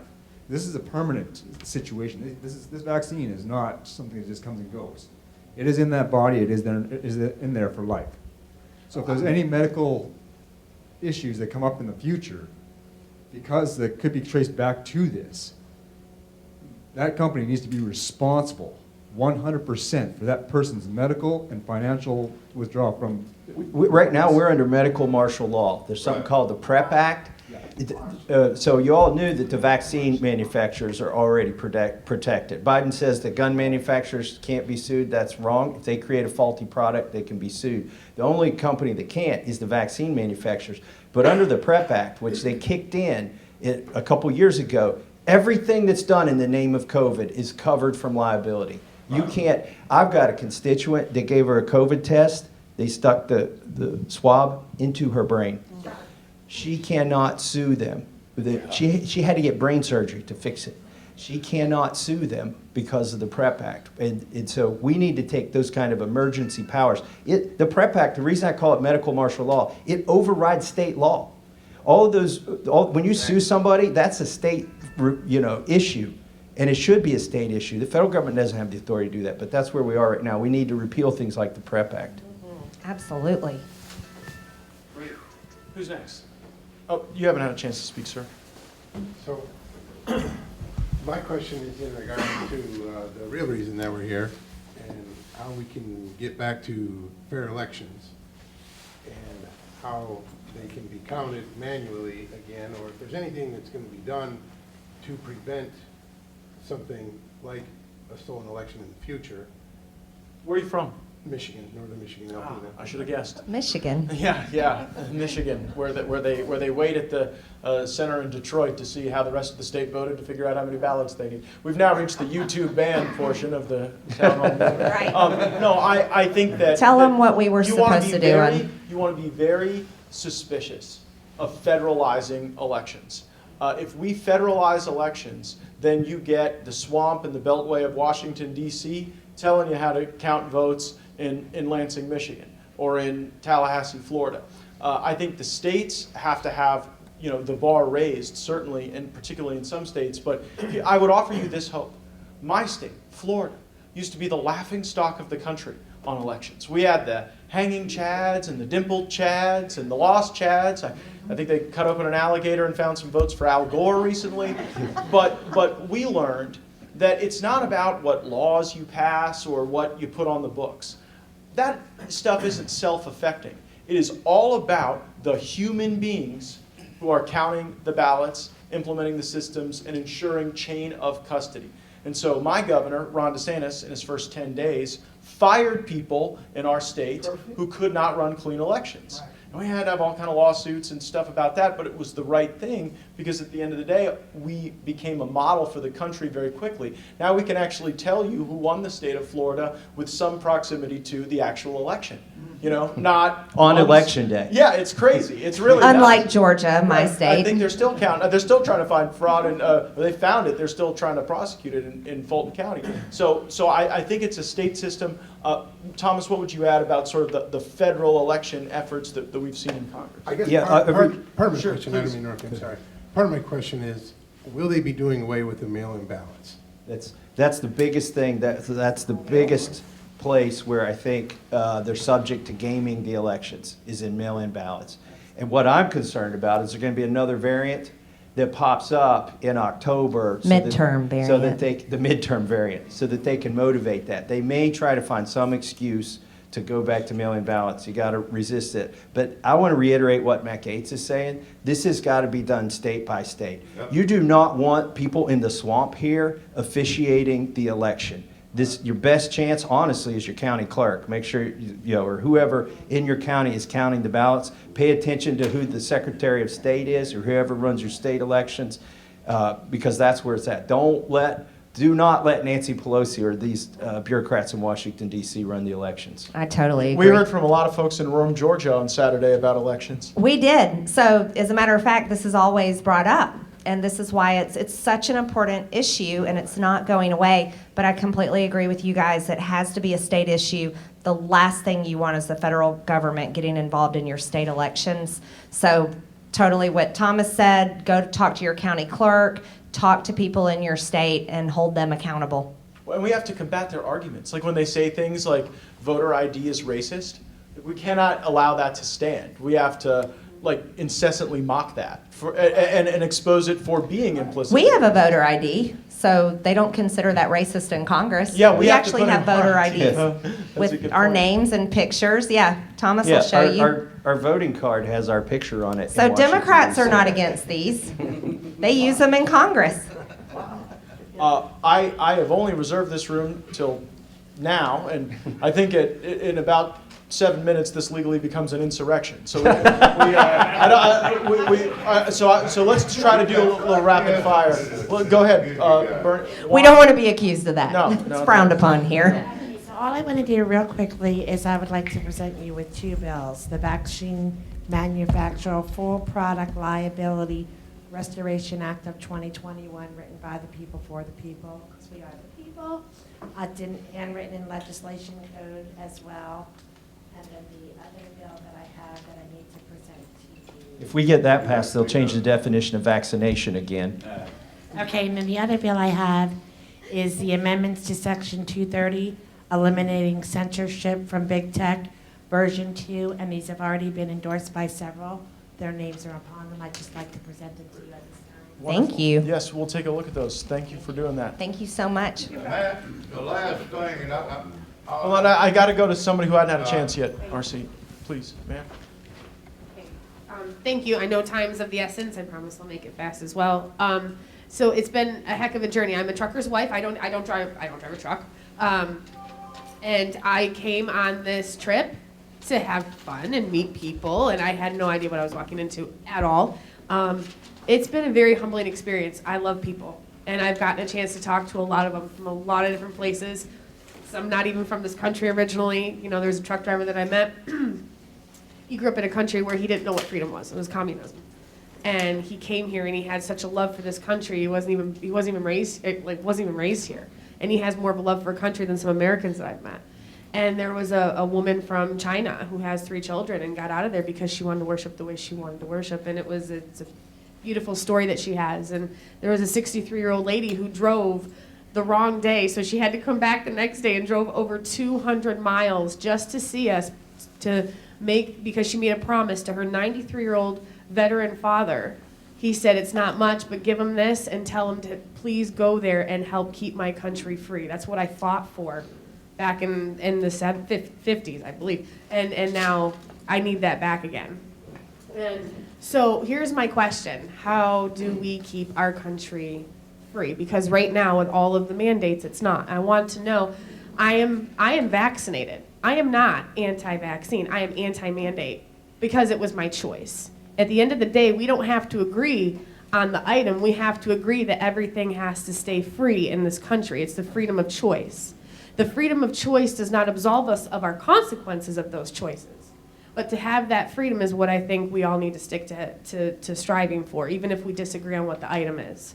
This is a permanent situation. This vaccine is not something that just comes and goes. It is in that body. It is in there for life. So if there's any medical issues that come up in the future, because that could be traced back to this, that company needs to be responsible 100% for that person's medical and financial withdrawal from. Right now, we're under medical martial law. There's something called the PrEP Act. So you all knew that the vaccine manufacturers are already protected. Biden says that gun manufacturers can't be sued. That's wrong. If they create a faulty product, they can be sued. The only company that can't is the vaccine manufacturers. But under the PrEP Act, which they kicked in a couple years ago, everything that's done in the name of COVID is covered from liability. You can't. I've got a constituent that gave her a COVID test. They stuck the swab into her brain. She cannot sue them. She had to get brain surgery to fix it. She cannot sue them because of the PrEP Act. And so we need to take those kind of emergency powers. The PrEP Act, the reason I call it medical martial law, it overrides state law. When you sue somebody, that's a state issue. And it should be a state issue. The federal government doesn't have the authority to do that, but that's where we are right now. We need to repeal things like the PrEP Act. Absolutely. Who's next? Oh, you haven't had a chance to speak, sir. So, my question is in regard to the real reason that we're here and how we can get back to fair elections and how they can be counted manually again, or if there's anything that's going to be done to prevent something like a stolen election in the future. Where are you from? Michigan, northern Michigan. I should have guessed. Michigan. Yeah, Michigan, where they wait at the center in Detroit to see how the rest of the state voted to figure out how many ballots they need. We've now reached the YouTube ban portion of the town hall meeting. Right. No, I think that Tell them what we were supposed to do. You want to be very suspicious of federalizing elections. If we federalize elections, then you get the swamp and the beltway of Washington, D.C. telling you how to count votes in Lansing, Michigan, or in Tallahassee, Florida. I think the states have to have the bar raised, certainly, and particularly in some states. But I would offer you this hope. My state, Florida, used to be the laughingstock of the country on elections. We had the hanging chads and the dimpled chads and the lost chads. I think they cut open an alligator and found some votes for Al Gore recently. But we learned that it's not about what laws you pass or what you put on the books. That stuff isn't self-affecting. It is all about the human beings who are counting the ballots, implementing the systems, and ensuring chain of custody. And so my governor, Ron DeSantis, in his first 10 days, fired people in our state who could not run clean elections. And we had to have all kind of lawsuits and stuff about that, but it was the right thing because at the end of the day, we became a model for the country very quickly. Now we can actually tell you who won the state of Florida with some proximity to the actual election. Not on election day. Yeah, it's crazy. It's really Unlike nuts. Georgia, my state. I think they're still counting. They're still trying to find fraud, and they found it. They're still trying to prosecute it in Fulton County. So I think it's a state system. Thomas, what would you add about sort of the federal election efforts that we've seen in Congress? I guess part of my question, I don't mean interrupt, I'm sorry. Part of my question is, will they be doing away with the mail-in ballots? That's the biggest thing. That's the biggest place where I think they're subject to gaming the elections is in mail-in ballots. And what I'm concerned about is there going to be another variant that pops up in October. The midterm variant, so that they can motivate that. They may try to find some excuse to go back to mail-in ballots. You got to resist it. But I want to reiterate what Matt Gaetz is saying. This has got to be done state by state. Yep. You do not want people in the swamp here officiating the election. your best chance, honestly, is your county clerk. Make sure, or whoever in your county is counting the ballots. Pay attention to who the Secretary of State is or whoever runs your state elections, because that's where it's at. Do not let Nancy Pelosi or these bureaucrats in Washington, D.C. run the elections. I totally agree. We heard from a lot of folks in Rome, Georgia on Saturday about elections. We did. So, as a matter of fact, this is always brought up. And this is why it's such an important issue, and it's not going away. But I completely agree with you guys. It has to be a state issue. The last thing you want is the federal government getting involved in your state elections. So totally what Thomas said, go talk to your county clerk, talk to people in your state, and hold them accountable. And we have to combat their arguments. Like when they say things like voter ID is racist, we cannot allow that to stand. We have to incessantly mock that and expose it for being implicit. We have a voter ID, so they don't consider that racist in Congress. Yeah, we actually have voter IDs with our names and pictures. Yeah, Thomas will show you. Our voting card has our picture on it. So Democrats are not against these. They use them in Congress. I have only reserved this room till now, and I think in about 7 minutes, this legally becomes an insurrection. So so let's try to do a little rapid fire. Well, go ahead, Bern. We don't want to be accused of that. No, it's frowned upon here. So all I want to do real quickly is I would like to present you with two bills. The Vaccine Manufacturer Full Product Liability Restoration Act of 2021, written by the people for the people, because we are the people, handwritten in legislation code as well. And then the other bill that I have that I need to present to you. If we get that passed, they'll change the definition of vaccination again. Okay, and then the other bill I have is the amendments to Section 230, eliminating censorship from Big Tech, version 2, and these have already been endorsed by several. Their names are upon them. I'd just like to present them to you at this time. Thank you. Yes, we'll take a look at those. Thank you for doing that. Thank you so much. Matt, the last thing, and Hold on, I got to go to somebody who hadn't had a chance yet. RC, please, ma'am. Okay. Thank you. I know time's of the essence. I promise I'll make it fast as well. So it's been a heck of a journey. I'm a trucker's wife. I don't drive a truck. And I came on this trip to have fun and meet people, and I had no idea what I was walking into at all. It's been a very humbling experience. I love people, and I've gotten a chance to talk to a lot of them from a lot of different places. Some not even from this country originally. You know, there's a truck driver that I met. He grew up in a country where he didn't know what freedom was. It was communism. And he came here and he had such a love for this country. He wasn't even raised here. And he has more of a love for a country than some Americans that I've met. And there was a woman from China who has 3 children and got out of there because she wanted to worship the way she wanted to worship. And it's a beautiful story that she has. And there was a 63-year-old lady who drove the wrong day, so she had to come back the next day and drove over 200 miles just to see us, because she made a promise to her 93-year-old veteran father. He said, it's not much, but give him this and tell him to please go there and help keep my country free. That's what I fought for back in the 50s, I believe. And now I need that back again. And so here's my question. How do we keep our country free? Because right now with all of the mandates, it's not. I want to know, I am vaccinated. I am not anti-vaccine. I am anti-mandate because it was my choice. At the end of the day, we don't have to agree on the item. We have to agree that everything has to stay free in this country. It's the freedom of choice. The freedom of choice does not absolve us of our consequences of those choices. But to have that freedom is what I think we all need to stick to striving for, even if we disagree on what the item is.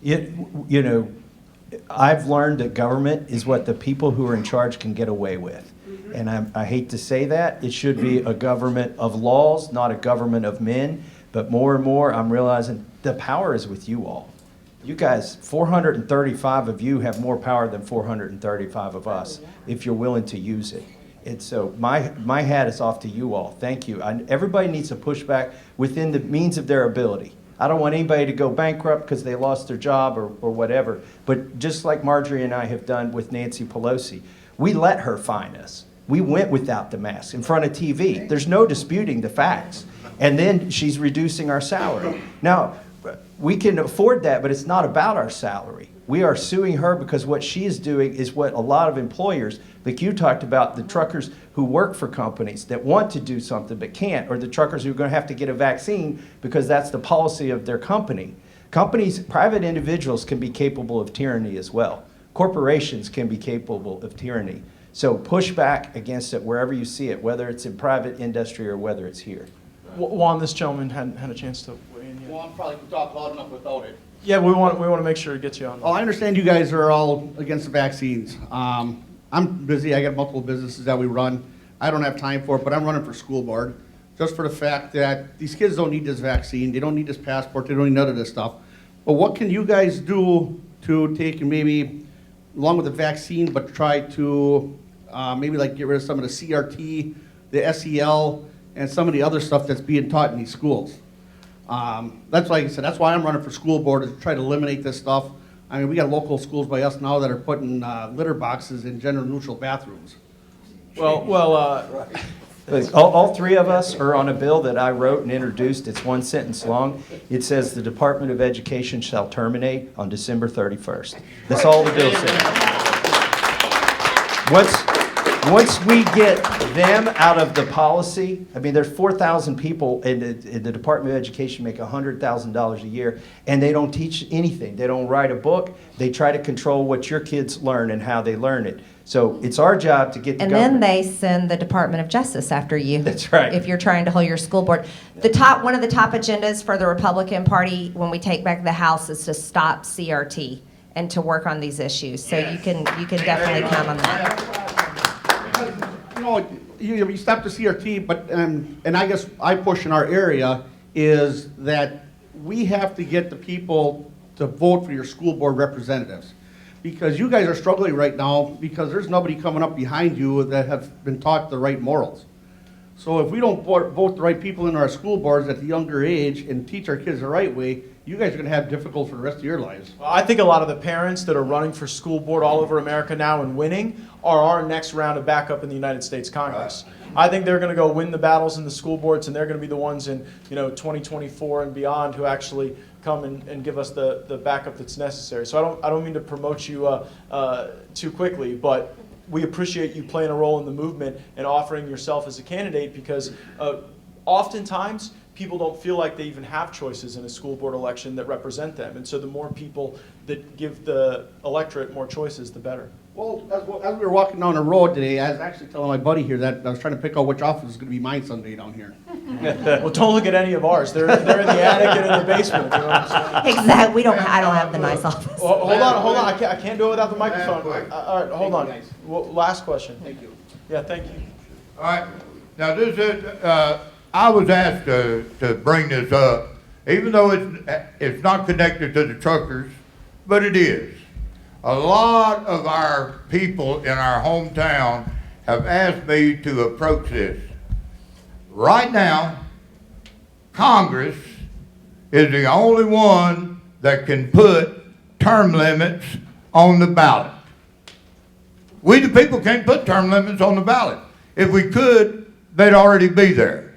You know, I've learned that government is what the people who are in charge can get away with. And I hate to say that. It should be a government of laws, not a government of men. But more and more, I'm realizing the power is with you all. You guys, 435 of you have more power than 435 of us if you're willing to use it. And so my hat is off to you all. Thank you. Everybody needs to push back within the means of their ability. I don't want anybody to go bankrupt because they lost their job or whatever. But just like Marjorie and I have done with Nancy Pelosi, we let her fine us. We went without the mask in front of TV. There's no disputing the facts. And then she's reducing our salary. Now, we can afford that, but it's not about our salary. We are suing her because what she is doing is what a lot of employers, like you talked about, the truckers who work for companies that want to do something but can't, or the truckers who are going to have to get a vaccine because that's the policy of their company. Companies, private individuals can be capable of tyranny as well. Corporations can be capable of tyranny. So push back against it wherever you see it, whether it's in private industry or whether it's here. Juan, this gentleman hadn't had a chance to weigh in yet. Well, I'm probably can talk loud enough without it. Yeah, we want to make sure it gets you on. Well, I understand you guys are all against the vaccines. I'm busy. I got multiple businesses that we run. I don't have time for it, but I'm running for school board just for the fact that these kids don't need this vaccine. They don't need this passport. They don't need none of this stuff. But what can you guys do to take and maybe, along with the vaccine, but try to maybe like get rid of some of the CRT, the SEL, and some of the other stuff that's being taught in these schools? That's like I said, that's why I'm running for school board, is to try to eliminate this stuff. I mean, we got local schools by us now that are putting litter boxes in gender neutral bathrooms. All three of us are on a bill that I wrote and introduced. It's one sentence long. It says the Department of Education shall terminate on December 31st. That's all the bill says. Once we get them out of the policy, I mean, there's 4,000 people in the Department of Education make $100,000 a year, and they don't teach anything. They don't write a book. They try to control what your kids learn and how they learn it. So it's our job to get the government. And then they send the Department of Justice after you. That's right. If you're trying to hold your school board. One of the top agendas for the Republican Party when we take back the House is to stop CRT and to work on these issues. So you can definitely count on that. You know, you stop the CRT, but and I guess I push in our area is that we have to get the people to vote for your school board representatives, because you guys are struggling right now because there's nobody coming up behind you that have been taught the right morals. So if we don't vote the right people in our school boards at the younger age and teach our kids the right way, you guys are going to have difficult for the rest of your lives. Well, I think a lot of the parents that are running for school board all over America now and winning are our next round of backup in the United States Congress. I think they're going to go win the battles in the school boards, and they're going to be the ones in 2024 and beyond who actually come and give us the backup that's necessary. So I don't mean to promote you too quickly, but we appreciate you playing a role in the movement and offering yourself as a candidate, because oftentimes people don't feel like they even have choices in a school board election that represent them. And so the more people that give the electorate more choices, the better. Well, as we were walking down the road today, I was actually telling my buddy here that I was trying to pick out which office is going to be mine someday down here. Well, don't look at any of ours. They're in the attic and in the basement. You know what I'm saying? Exactly. I don't have the nice office. Well, hold on. I can't do it without the microphone. All right, hold on. Well, last question. Thank you. Yeah, thank you. All right, now this is, I was asked to bring this up, even though it's not connected to the truckers, but it is. A lot of our people in our hometown have asked me to approach this. Right now, Congress is the only one that can put term limits on the ballot. We the people can't put term limits on the ballot. If we could, they'd already be there.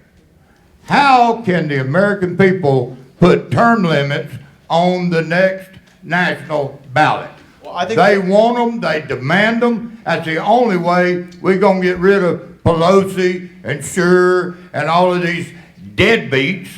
How can the American people put term limits on the next national ballot? Well, they want them, they demand them. That's the only way we're going to get rid of Pelosi and Fischer and all of these deadbeats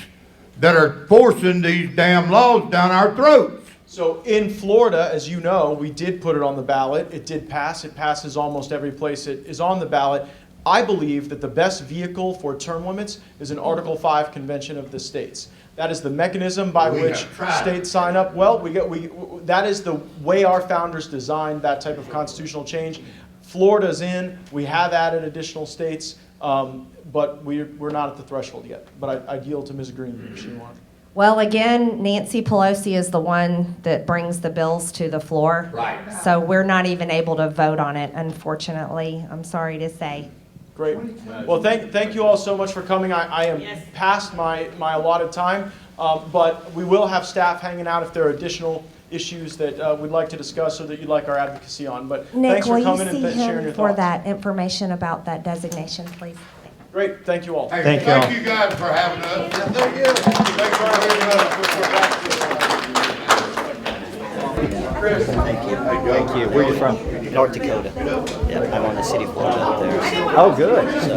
that are forcing these damn laws down our throats. So in Florida, as you know, we did put it on the ballot. It did pass. It passes almost every place it is on the ballot. I believe that the best vehicle for term limits is an Article 5 convention of the states. That is the mechanism by which states sign up. Well, that is the way our founders designed that type of constitutional change. Florida's in. We have added additional states, but we're not at the threshold yet. But I yield to Ms. Greene if she wants. Well, again, Nancy Pelosi is the one that brings the bills to the floor. Right. So we're not even able to vote on it, unfortunately. I'm sorry to say. Great. Well, thank you all so much for coming. I am past my allotted time, but we will have staff hanging out if there are additional issues that we'd like to discuss or that you'd like our advocacy on. But Nick, thanks for coming and will you see sharing your him for thoughts. that information about that designation, please? Great. Thank you all. Hey, Thank thank you guys for having us. Thank you. Thanks for having us. Thank you. Thank you. Where are you from? North Dakota. Yeah, I'm on the city board out there. So. Oh, good. So,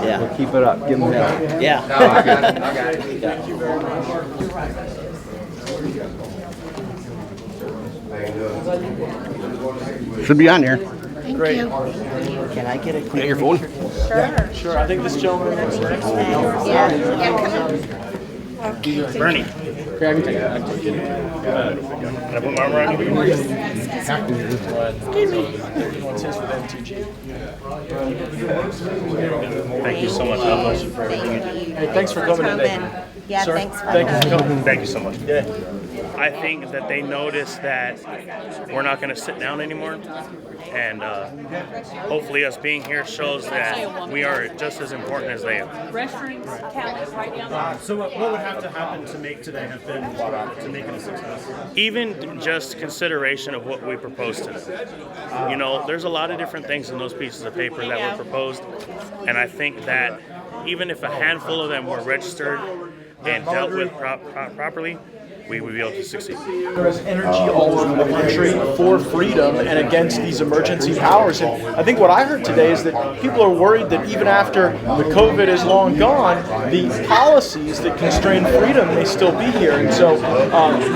yeah. Well, keep it up. Give them that. Yeah. Should be on here. Great. Can I get a quick Your phone? Sure. I think this gentleman is next. Bernie. Can I put my arm around you? What's his with MTG? Thank you so much. God bless you. Hey, thanks for coming today. Yeah, Sir, thanks for thank you for coming. coming. Thank you so much. Yeah. I think that they noticed that we're not going to sit down anymore. And hopefully us being here shows that we are just as important as they are. Restrooms, talent, right down there. So what would have to happen to make today have been to make it a success? Even just consideration of what we proposed today. You know, there's a lot of different things in those pieces of paper that were proposed. And I think that even if a handful of them were registered and dealt with properly, we would be able to succeed. There is energy all over the country for freedom and against these emergency powers. And I think what I heard today is that people are worried that even after the COVID is long gone, the policies that constrain freedom may still be here. And so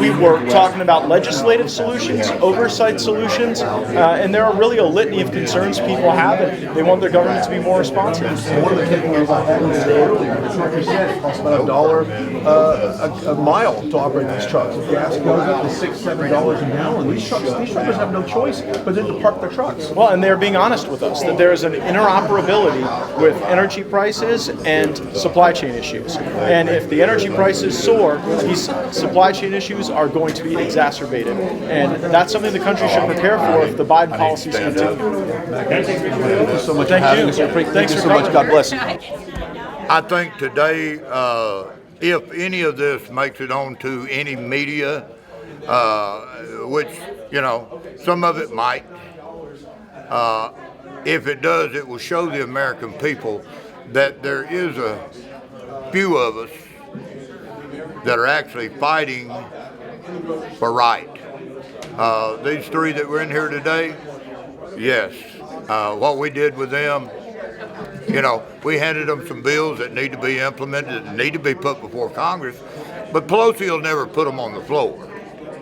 we were talking about legislative solutions, oversight solutions, and there are really a litany of concerns people have, and they want their government to be more responsive. One of the takeaways I had was earlier, the trucker said it costs about $1 a mile to operate these trucks. If gas goes up to $6, $7 a gallon, these truckers have no choice but then to park their trucks. Well, and they're being honest with us that there is an interoperability with energy prices and supply chain issues. And if the energy prices soar, these supply chain issues are going to be exacerbated. And that's something the country should prepare for if the Biden policies continue. Thank you so much for Thank having you. us here. Thanks Thank you for so much. coming. God bless. I think today, if any of this makes it onto any media, which, you know, some of it might, if it does, it will show the American people that there is a few of us that are actually fighting for right. These three that were in here today, yes, what we did with them, you know, we handed them some bills that need to be implemented, that need to be put before Congress, but Pelosi will never put them on the floor.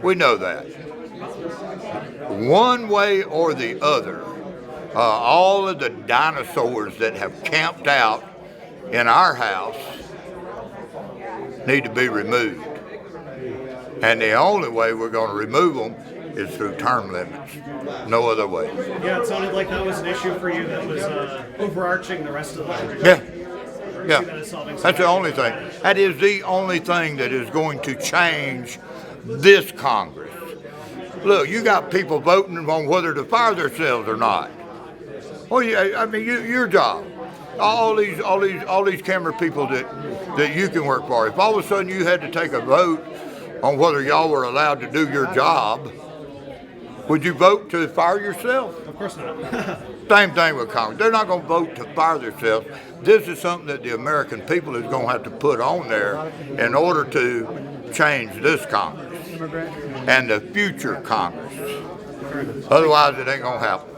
We know that. One way or the other, all of the dinosaurs that have camped out in our house need to be removed. And the only way we're going to remove them is through term limits. No other way. Yeah, it sounded like that was an issue for you that was overarching the rest of the country. Yeah. That's the only thing. That is the only thing that is going to change this Congress. Look, you got people voting on whether to fire themselves or not. Well, yeah, I mean, your job. All these camera people that you can work for. If all of a sudden you had to take a vote on whether y'all were allowed to do your job, would you vote to fire yourself? Of course not. Same thing with Congress. They're not going to vote to fire themselves. This is something that the American people is going to have to put on there in order to change this Congress and the future Congress. Otherwise, it ain't going to happen.